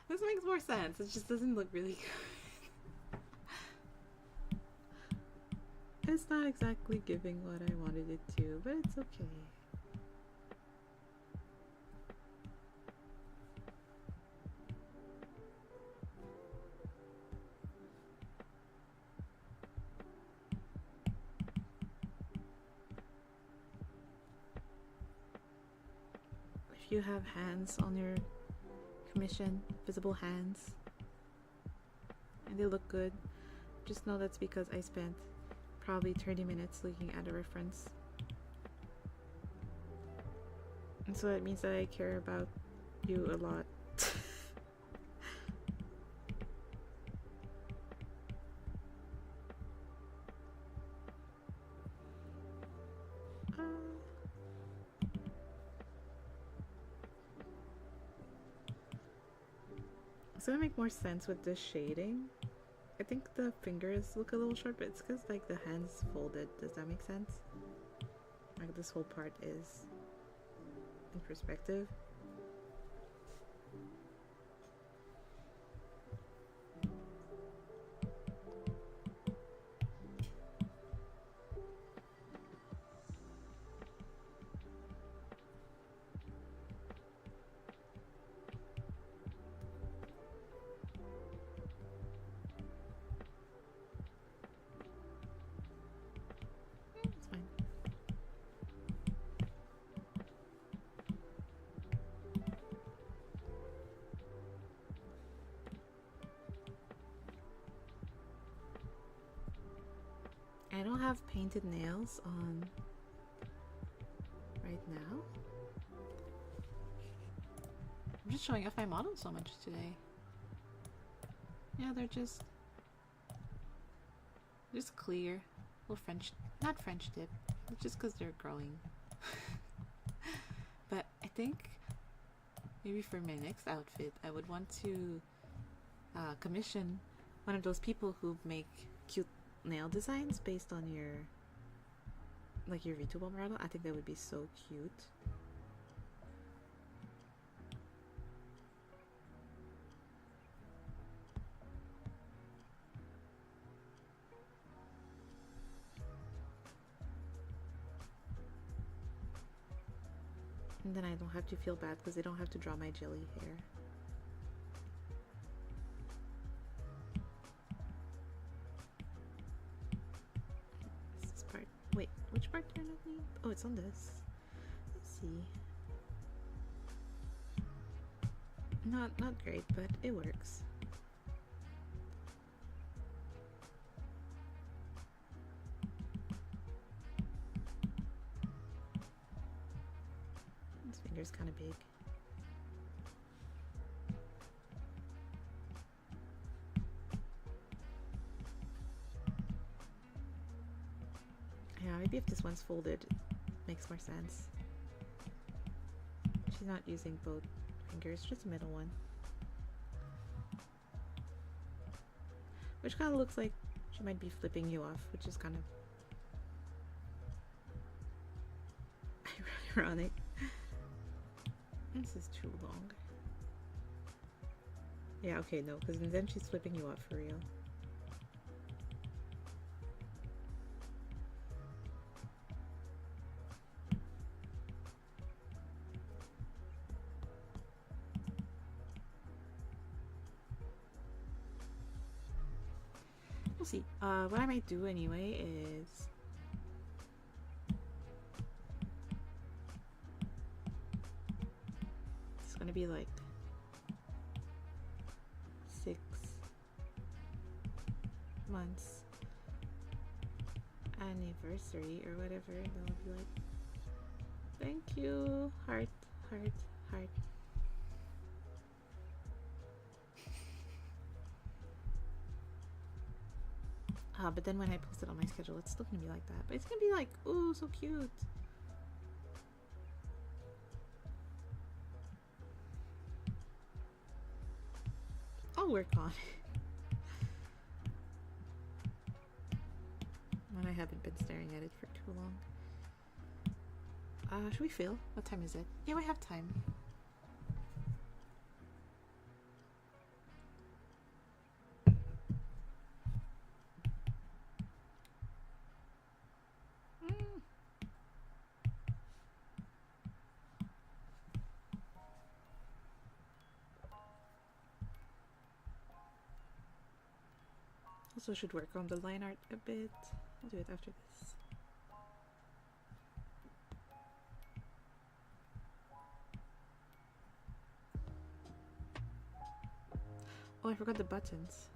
This makes more sense. It just doesn't look really good. It's not exactly giving what I wanted it to, but it's okay. If you have hands on your commission, visible hands, and they look good, just know that's because I spent probably 30 minutes looking at a reference. And so that means that I care about you a lot. It's gonna make more sense with this shading. I think the fingers look a little short, but it's because like the hands folded. Does that make sense? Like this whole part is in perspective. I don't have painted nails on right now. I'm just showing off my model so much today. Yeah, they're just clear. Little French, not French tip. It's just because they're growing. But I think maybe for my next outfit, I would want to commission one of those people who make cute nail designs based on your VTuber model. I think that would be so cute. And then I don't have to feel bad because I don't have to draw my jelly hair. This part. Wait, which part do I not need? Oh, it's on this. Let's see. Not great, but it works. This finger's kind of big. Yeah, maybe if this one's folded, it makes more sense. She's not using both fingers, just the middle one. Which kind of looks like she might be flipping you off, which is kind of ironic. This is too long. Yeah, okay, no, because then she's flipping you off for real. We'll see. What I might do anyway is it's gonna be like 6 months anniversary or whatever, and I'll be like, thank you, heart, heart, heart. But then when I post it on my schedule, it's still gonna be like that. But it's gonna be like, ooh, so cute. I'll work on it. When I haven't been staring at it for too long. Should we fill? What time is it? Yeah, we have time. Also should work on the line art a bit. I'll do it after this. Oh, I forgot the buttons.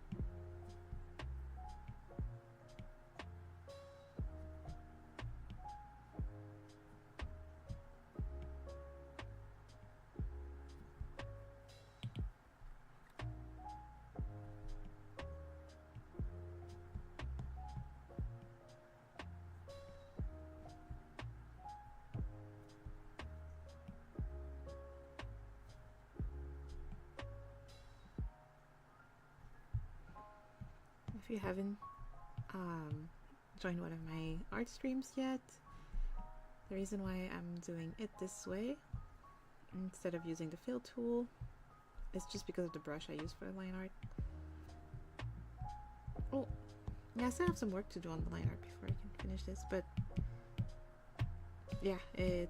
If you haven't joined one of my art streams yet, the reason why I'm doing it this way instead of using the fill tool is just because of the brush I use for line art. Oh, yeah, I still have some work to do on the line art before I can finish this, but yeah, it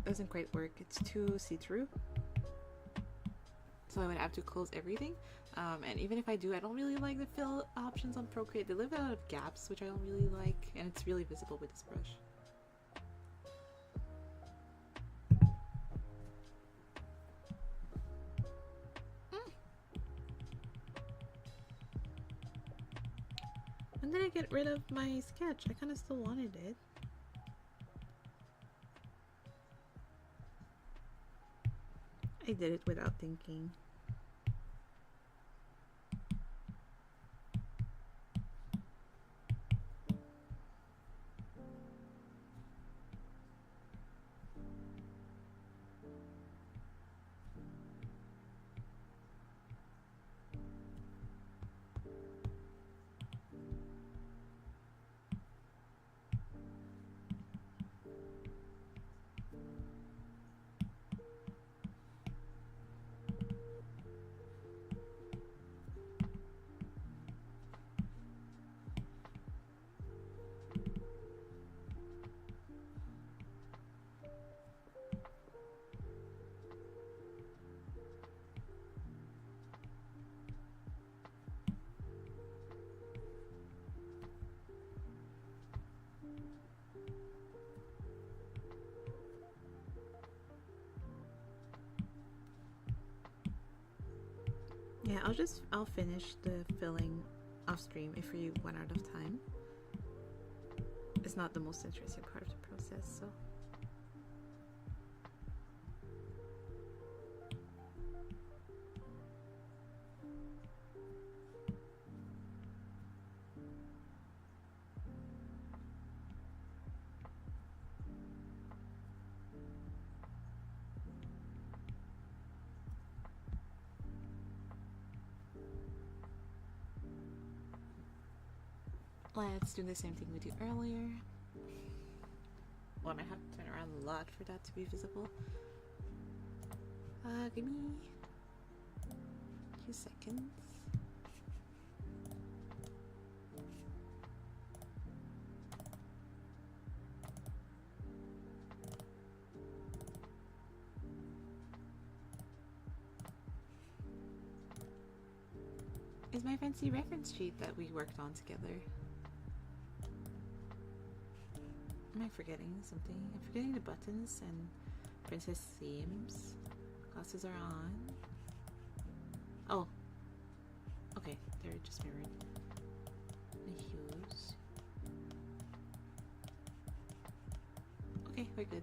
doesn't quite work. It's too see-through, so I would have to close everything. And even if I do, I don't really like the fill options on Procreate. They leave a lot of gaps, which I don't really like, and it's really visible with this brush. When did I get rid of my sketch? I kind of still wanted it. I did it without thinking. Yeah, I'll finish the filling off stream if we run out of time. It's not the most interesting part of the process, so. Let's do the same thing we did earlier. Well, I might have to turn around a lot for that to be visible. Give me a few seconds. Is my fancy reference sheet that we worked on together? Am I forgetting something? I'm forgetting the buttons and princess themes. Glasses are on. Oh. Okay, they're just mirrored. The hues. Okay, we're good.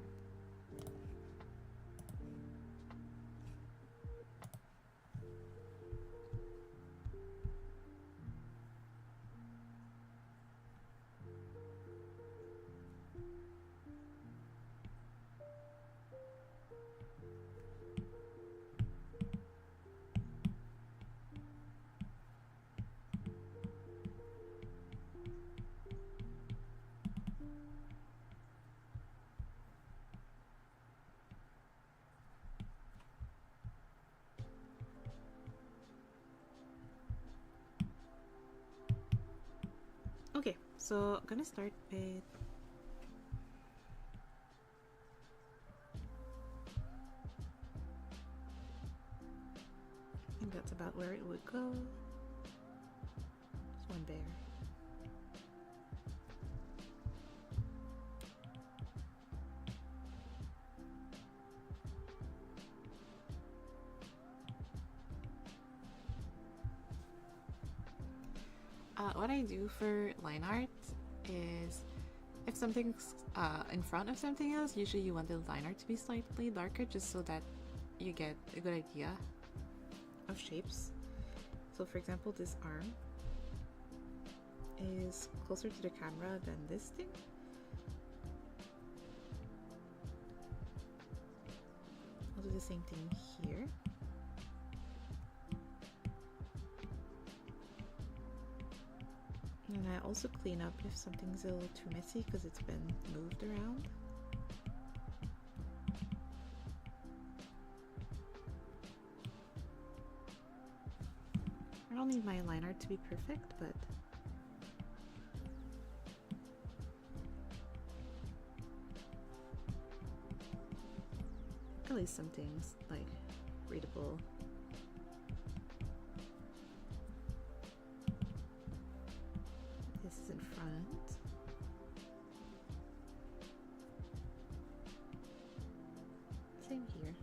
Okay, so I'm gonna start with I think that's about where it would go. Just one bear. What I do for line art is if something's in front of something else, usually you want the line art to be slightly darker just so that you get a good idea of shapes. So for example, this arm is closer to the camera than this thing. I'll do the same thing here. And I also clean up if something's a little too messy because it's been moved around. I don't need my line art to be perfect, but at least some things like readable. This is in front. Same here.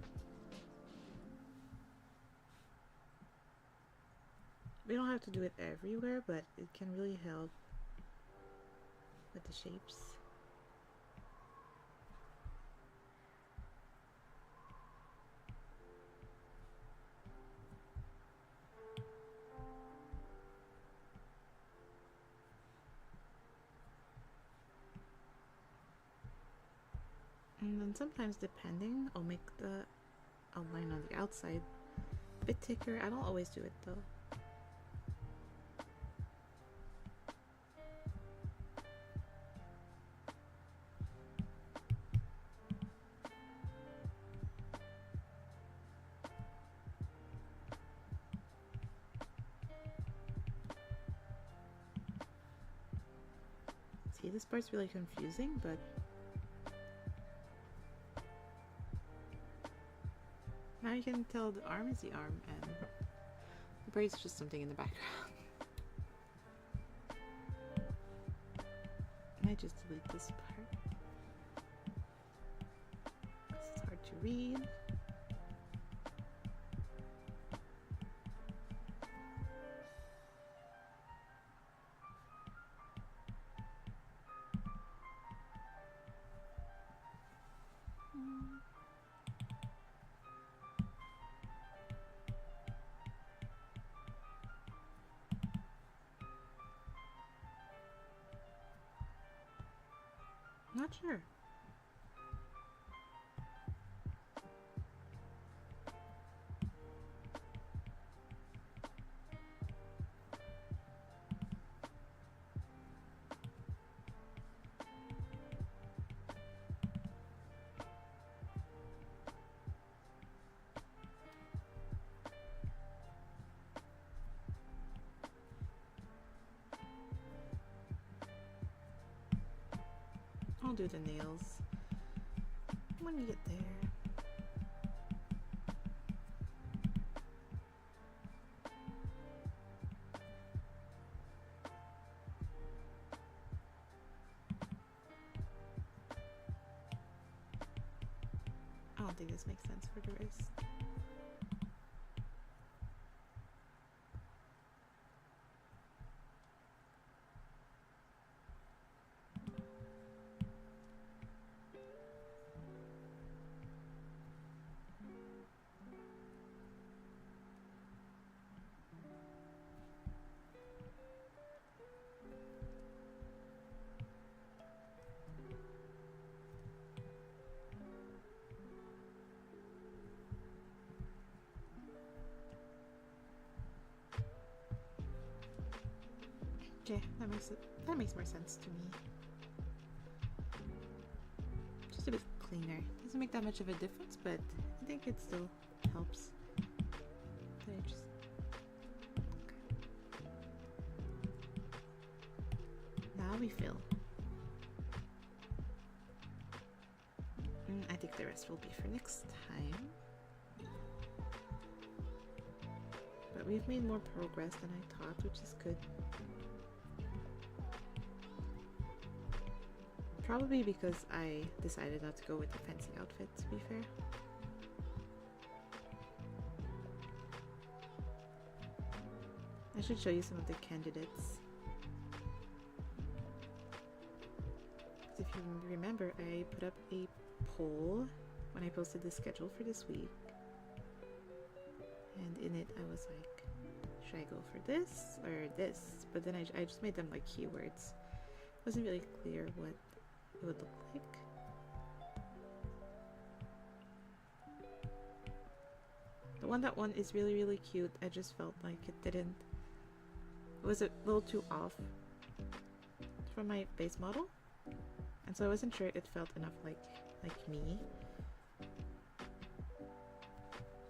We don't have to do it everywhere, but it can really help with the shapes. And then sometimes, depending, I'll make the outline on the outside a bit thicker. I don't always do it though. See, this part's really confusing, but now you can tell the arm is the arm and the braid's just something in the background. I might just delete this part because it's hard to read. Not sure. I'll do the nails when we get there. I don't think this makes sense for the wrist. Okay, that makes more sense to me. Just a bit cleaner. Doesn't make that much of a difference, but I think it still helps. So I just now we fill. I think the rest will be for next time. But we've made more progress than I thought, which is good. Probably because I decided not to go with the fencing outfit, to be fair. I should show you some of the candidates. If you remember, I put up a poll when I posted the schedule for this week. And in it, I was like, should I go for this or this? But then I just made them like keywords. It wasn't really clear what it would look like. That one is really, really cute. I just felt like it was a little too off from my base model. And so I wasn't sure it felt enough like me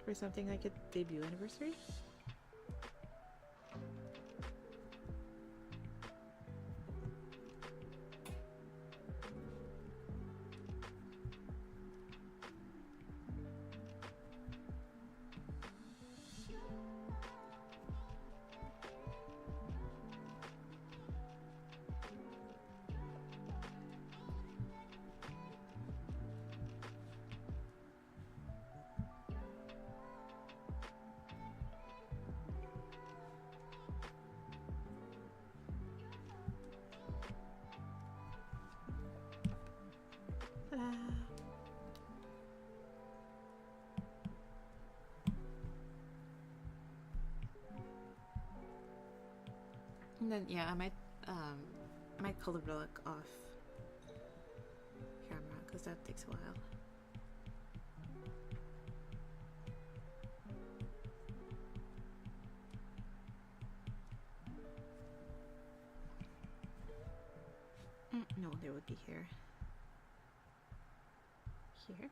for something like a debut anniversary. And then yeah, I might color block off camera because that takes a while. No, there would be here. Here.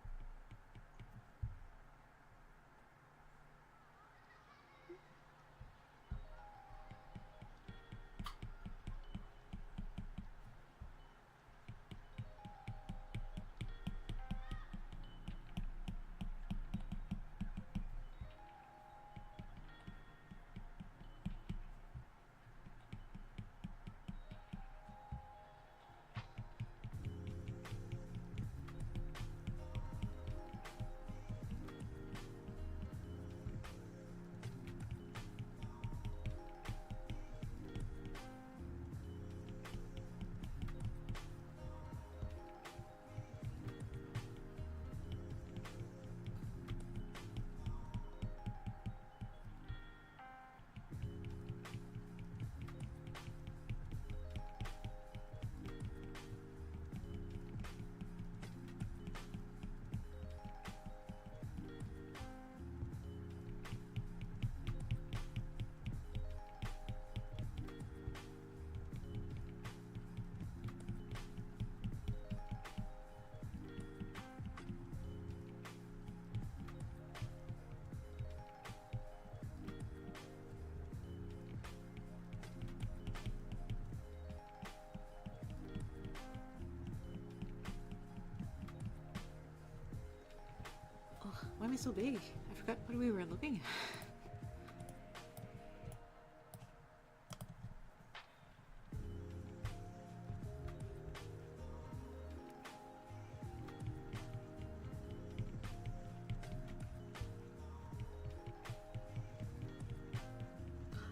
Why am I so big? I forgot what we were looking at.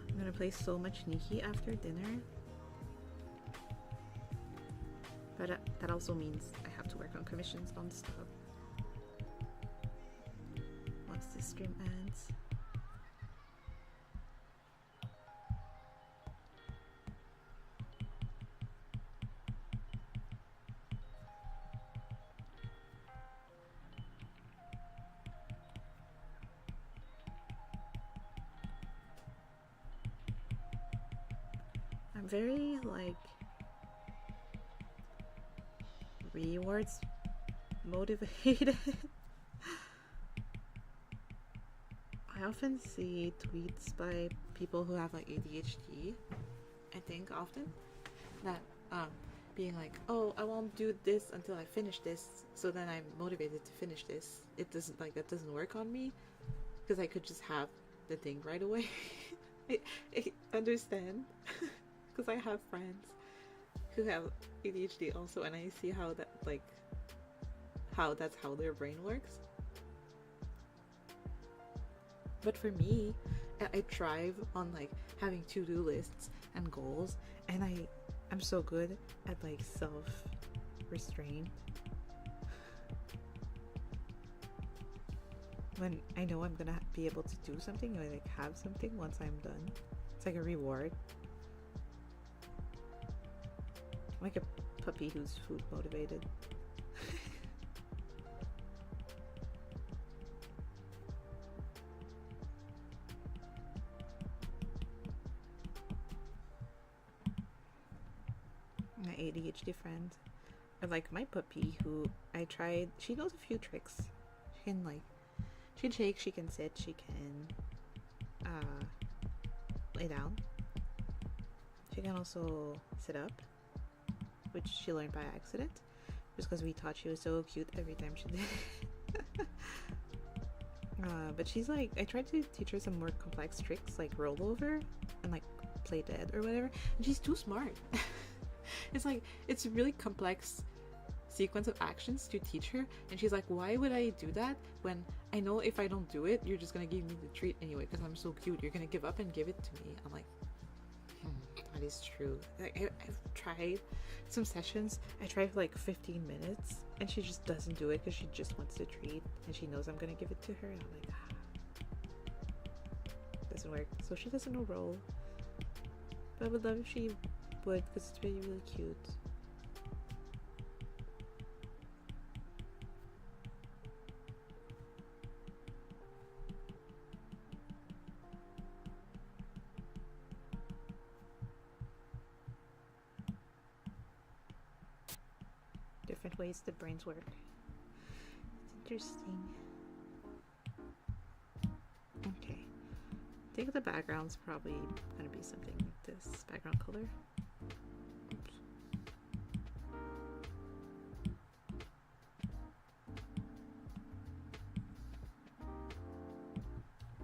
I'm gonna play so much Nikki after dinner. But that also means I have to work on commissions non-stop. The stream ends. I'm very like rewards motivated. I often see tweets by people who have like ADHD, I think often, that being like, oh, I won't do this until I finish this, so then I'm motivated to finish this. It doesn't, like, that doesn't work on me, because I could just have the thing right away. I understand, because I have friends who have ADHD also, and I see how that, like, that's how their brain works. But for me, I thrive on like having to-do lists and goals, and I'm so good at like self-restraint. When I know I'm gonna be able to do something, or like have something once I'm done, it's like a reward. I'm like a puppy who's food motivated. My ADHD friend, or like my puppy who I tried, she knows a few tricks. She can shake, she can sit, she can lay down. She can also sit up, which she learned by accident, just because we thought she was so cute every time she did. But she's like, I tried to teach her some more complex tricks like rollover and like play dead or whatever, and she's too smart. It's like, it's a really complex sequence of actions to teach her, and she's like, why would I do that when I know if I don't do it, you're just gonna give me the treat anyway because I'm so cute. You're gonna give up and give it to me. I'm like, that is true. I've tried some sessions. I tried for like 15 minutes and she just doesn't do it because she just wants the treat and she knows I'm gonna give it to her, and I'm like, doesn't work. So she doesn't know roll. But I would love if she would, because it's really, really cute. Different ways the brains work. It's interesting. Okay. I think the background's probably gonna be something like this background color. Oops.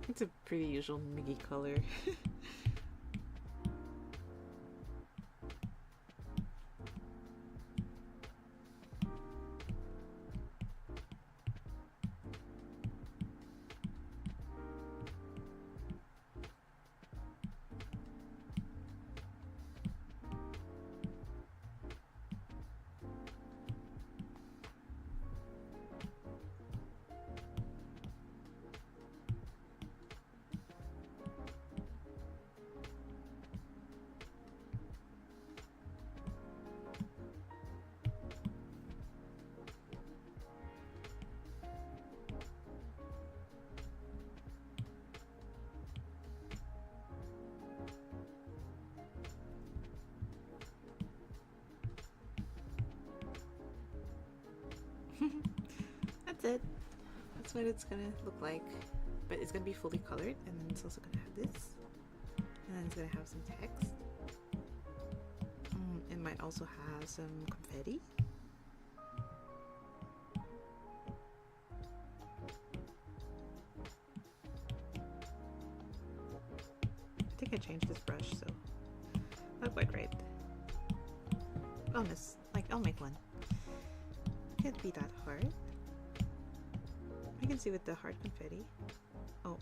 It's a pretty usual Miggy color. That's it. That's what it's gonna look like. But it's gonna be fully colored, and then it's also gonna have this. And then it's gonna have some text. It might also have some confetti. I think I changed this brush, so not quite right. Bonus, like I'll make one. Can't be that hard. I can see with the hard confetti. Oh.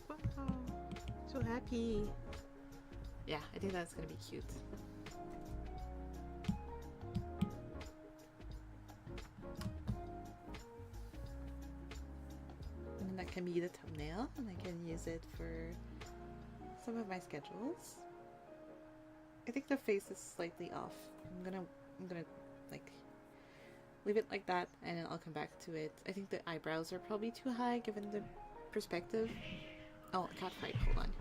Wow. So happy. Yeah, I think that's gonna be cute. And then that can be the thumbnail, and I can use it for some of my schedules. I think the face is slightly off. I'm gonna like leave it like that, and then I'll come back to it. I think the eyebrows are probably too high given the perspective. Oh, a cat fight. Hold on.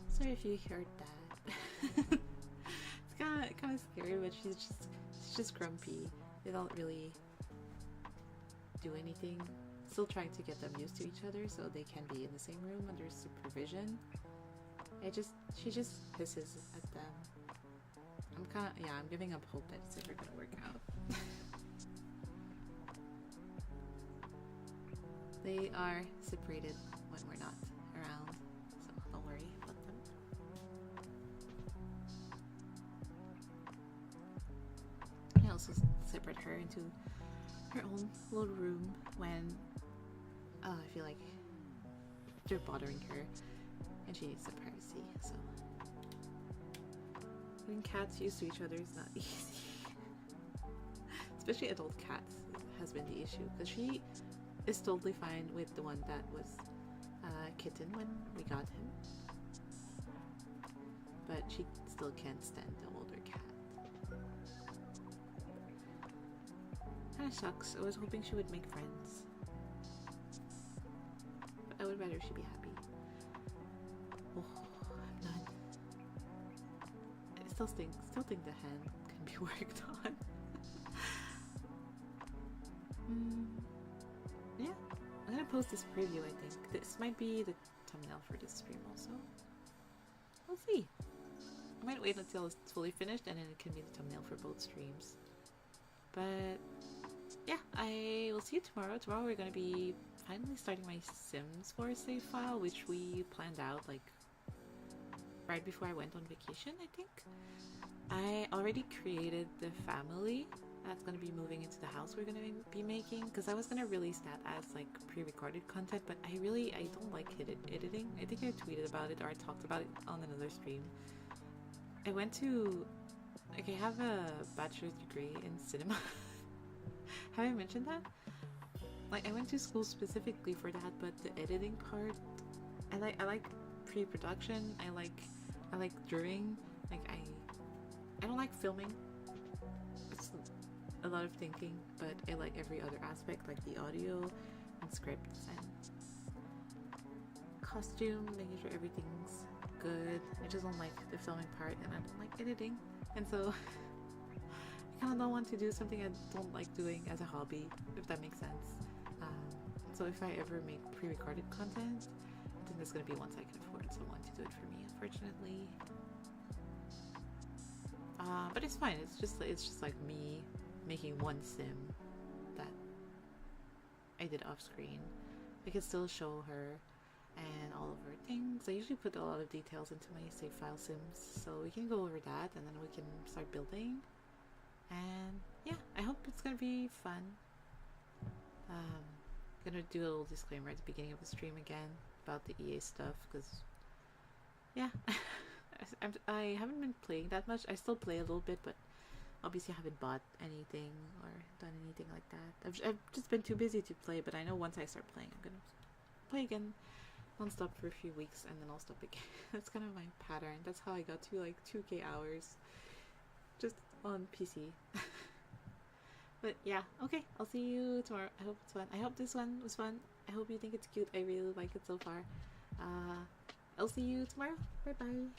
Sorry if you heard that. It's kind of scary, but she's just grumpy. They don't really do anything. Still trying to get them used to each other so they can be in the same room under supervision. She just pisses at them. I'm giving up hope that it's ever gonna work out. They are separated when we're not around, so don't worry about them. I also separate her into her own little room when I feel like they're bothering her and she needs some privacy, so getting cats used to each other is not easy. Especially adult cats has been the issue, because she is totally fine with the one that was a kitten when we got him, but she still can't stand the older cat. Kinda sucks. I was hoping she would make friends, but I would rather she be happy. Oh, I'm done. I still think the hand can be worked on. Yeah, I'm gonna post this preview. I think this might be the thumbnail for this stream also. We'll see. I might wait until it's fully finished and then it can be the thumbnail for both streams. But yeah, I will see you tomorrow. Tomorrow we're gonna be finally starting my Sims 4 save file, which we planned out like right before I went on vacation, I think. I already created the family that's gonna be moving into the house we're gonna be making, because I was gonna release that as like pre-recorded content, but I don't like editing. I think I tweeted about it or I talked about it on another stream. I went to, like, I have a bachelor's degree in cinema. Have I mentioned that? Like, I went to school specifically for that, but the editing part, I like pre-production. I like during. Like, I don't like filming. It's a lot of thinking, but I like every other aspect, like the audio and scripts and costume, making sure everything's good. I just don't like the filming part, and I don't like editing, and so I kind of don't want to do something I don't like doing as a hobby, if that makes sense. So if I ever make pre-recorded content, then it's gonna be once I can afford someone to do it for me, unfortunately. But it's fine. It's just like me making one sim that I did off screen. I can still show her and all of her things. I usually put a lot of details into my save file sims, so we can go over that and then we can start building. And yeah, I hope it's gonna be fun. Gonna do a little disclaimer at the beginning of the stream again about the EA stuff, because yeah, I haven't been playing that much. I still play a little bit, but obviously I haven't bought anything or done anything like that. I've just been too busy to play, but I know once I start playing, I'm gonna play again non-stop for a few weeks and then I'll stop again. That's kind of my pattern. That's how I got to like 2k hours just on PC. But yeah, okay, I'll see you tomorrow. I hope it's fun. I hope this one was fun. I hope you think it's cute. I really like it so far. I'll see you tomorrow. Bye bye.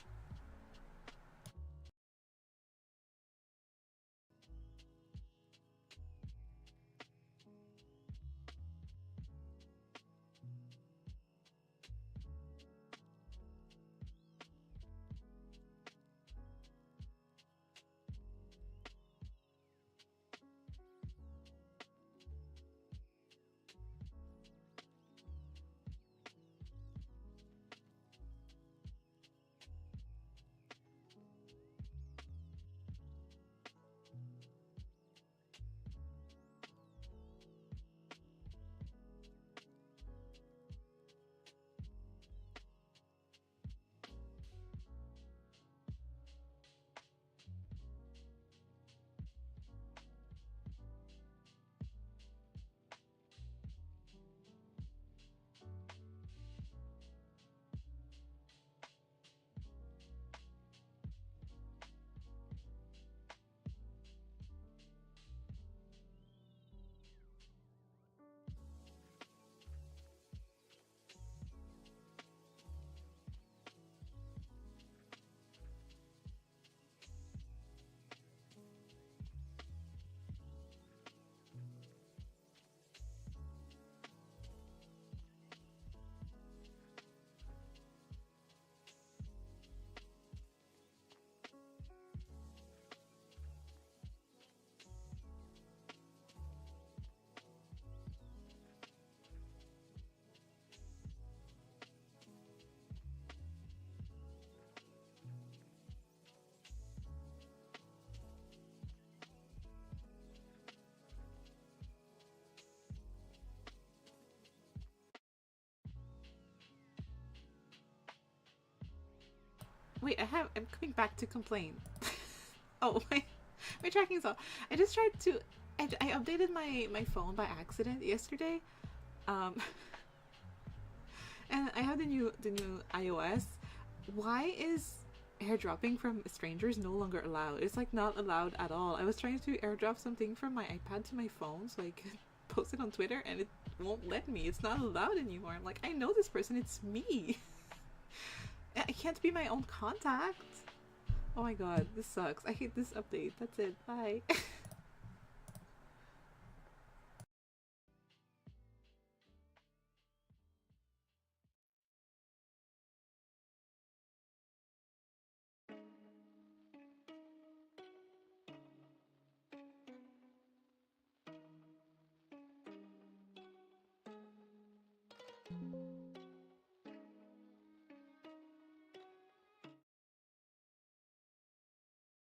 Wait, I'm coming back to complain. Oh, my tracking's off. I just tried to, I updated my phone by accident yesterday. And I have the new iOS. Why is airdropping from strangers no longer allowed? It's like not allowed at all. I was trying to airdrop something from my iPad to my phone so I could post it on Twitter and it won't let me. It's not allowed anymore. I'm like, I know this person, it's me. I can't be my own contact. Oh my god, this sucks. I hate this update. That's it. Bye.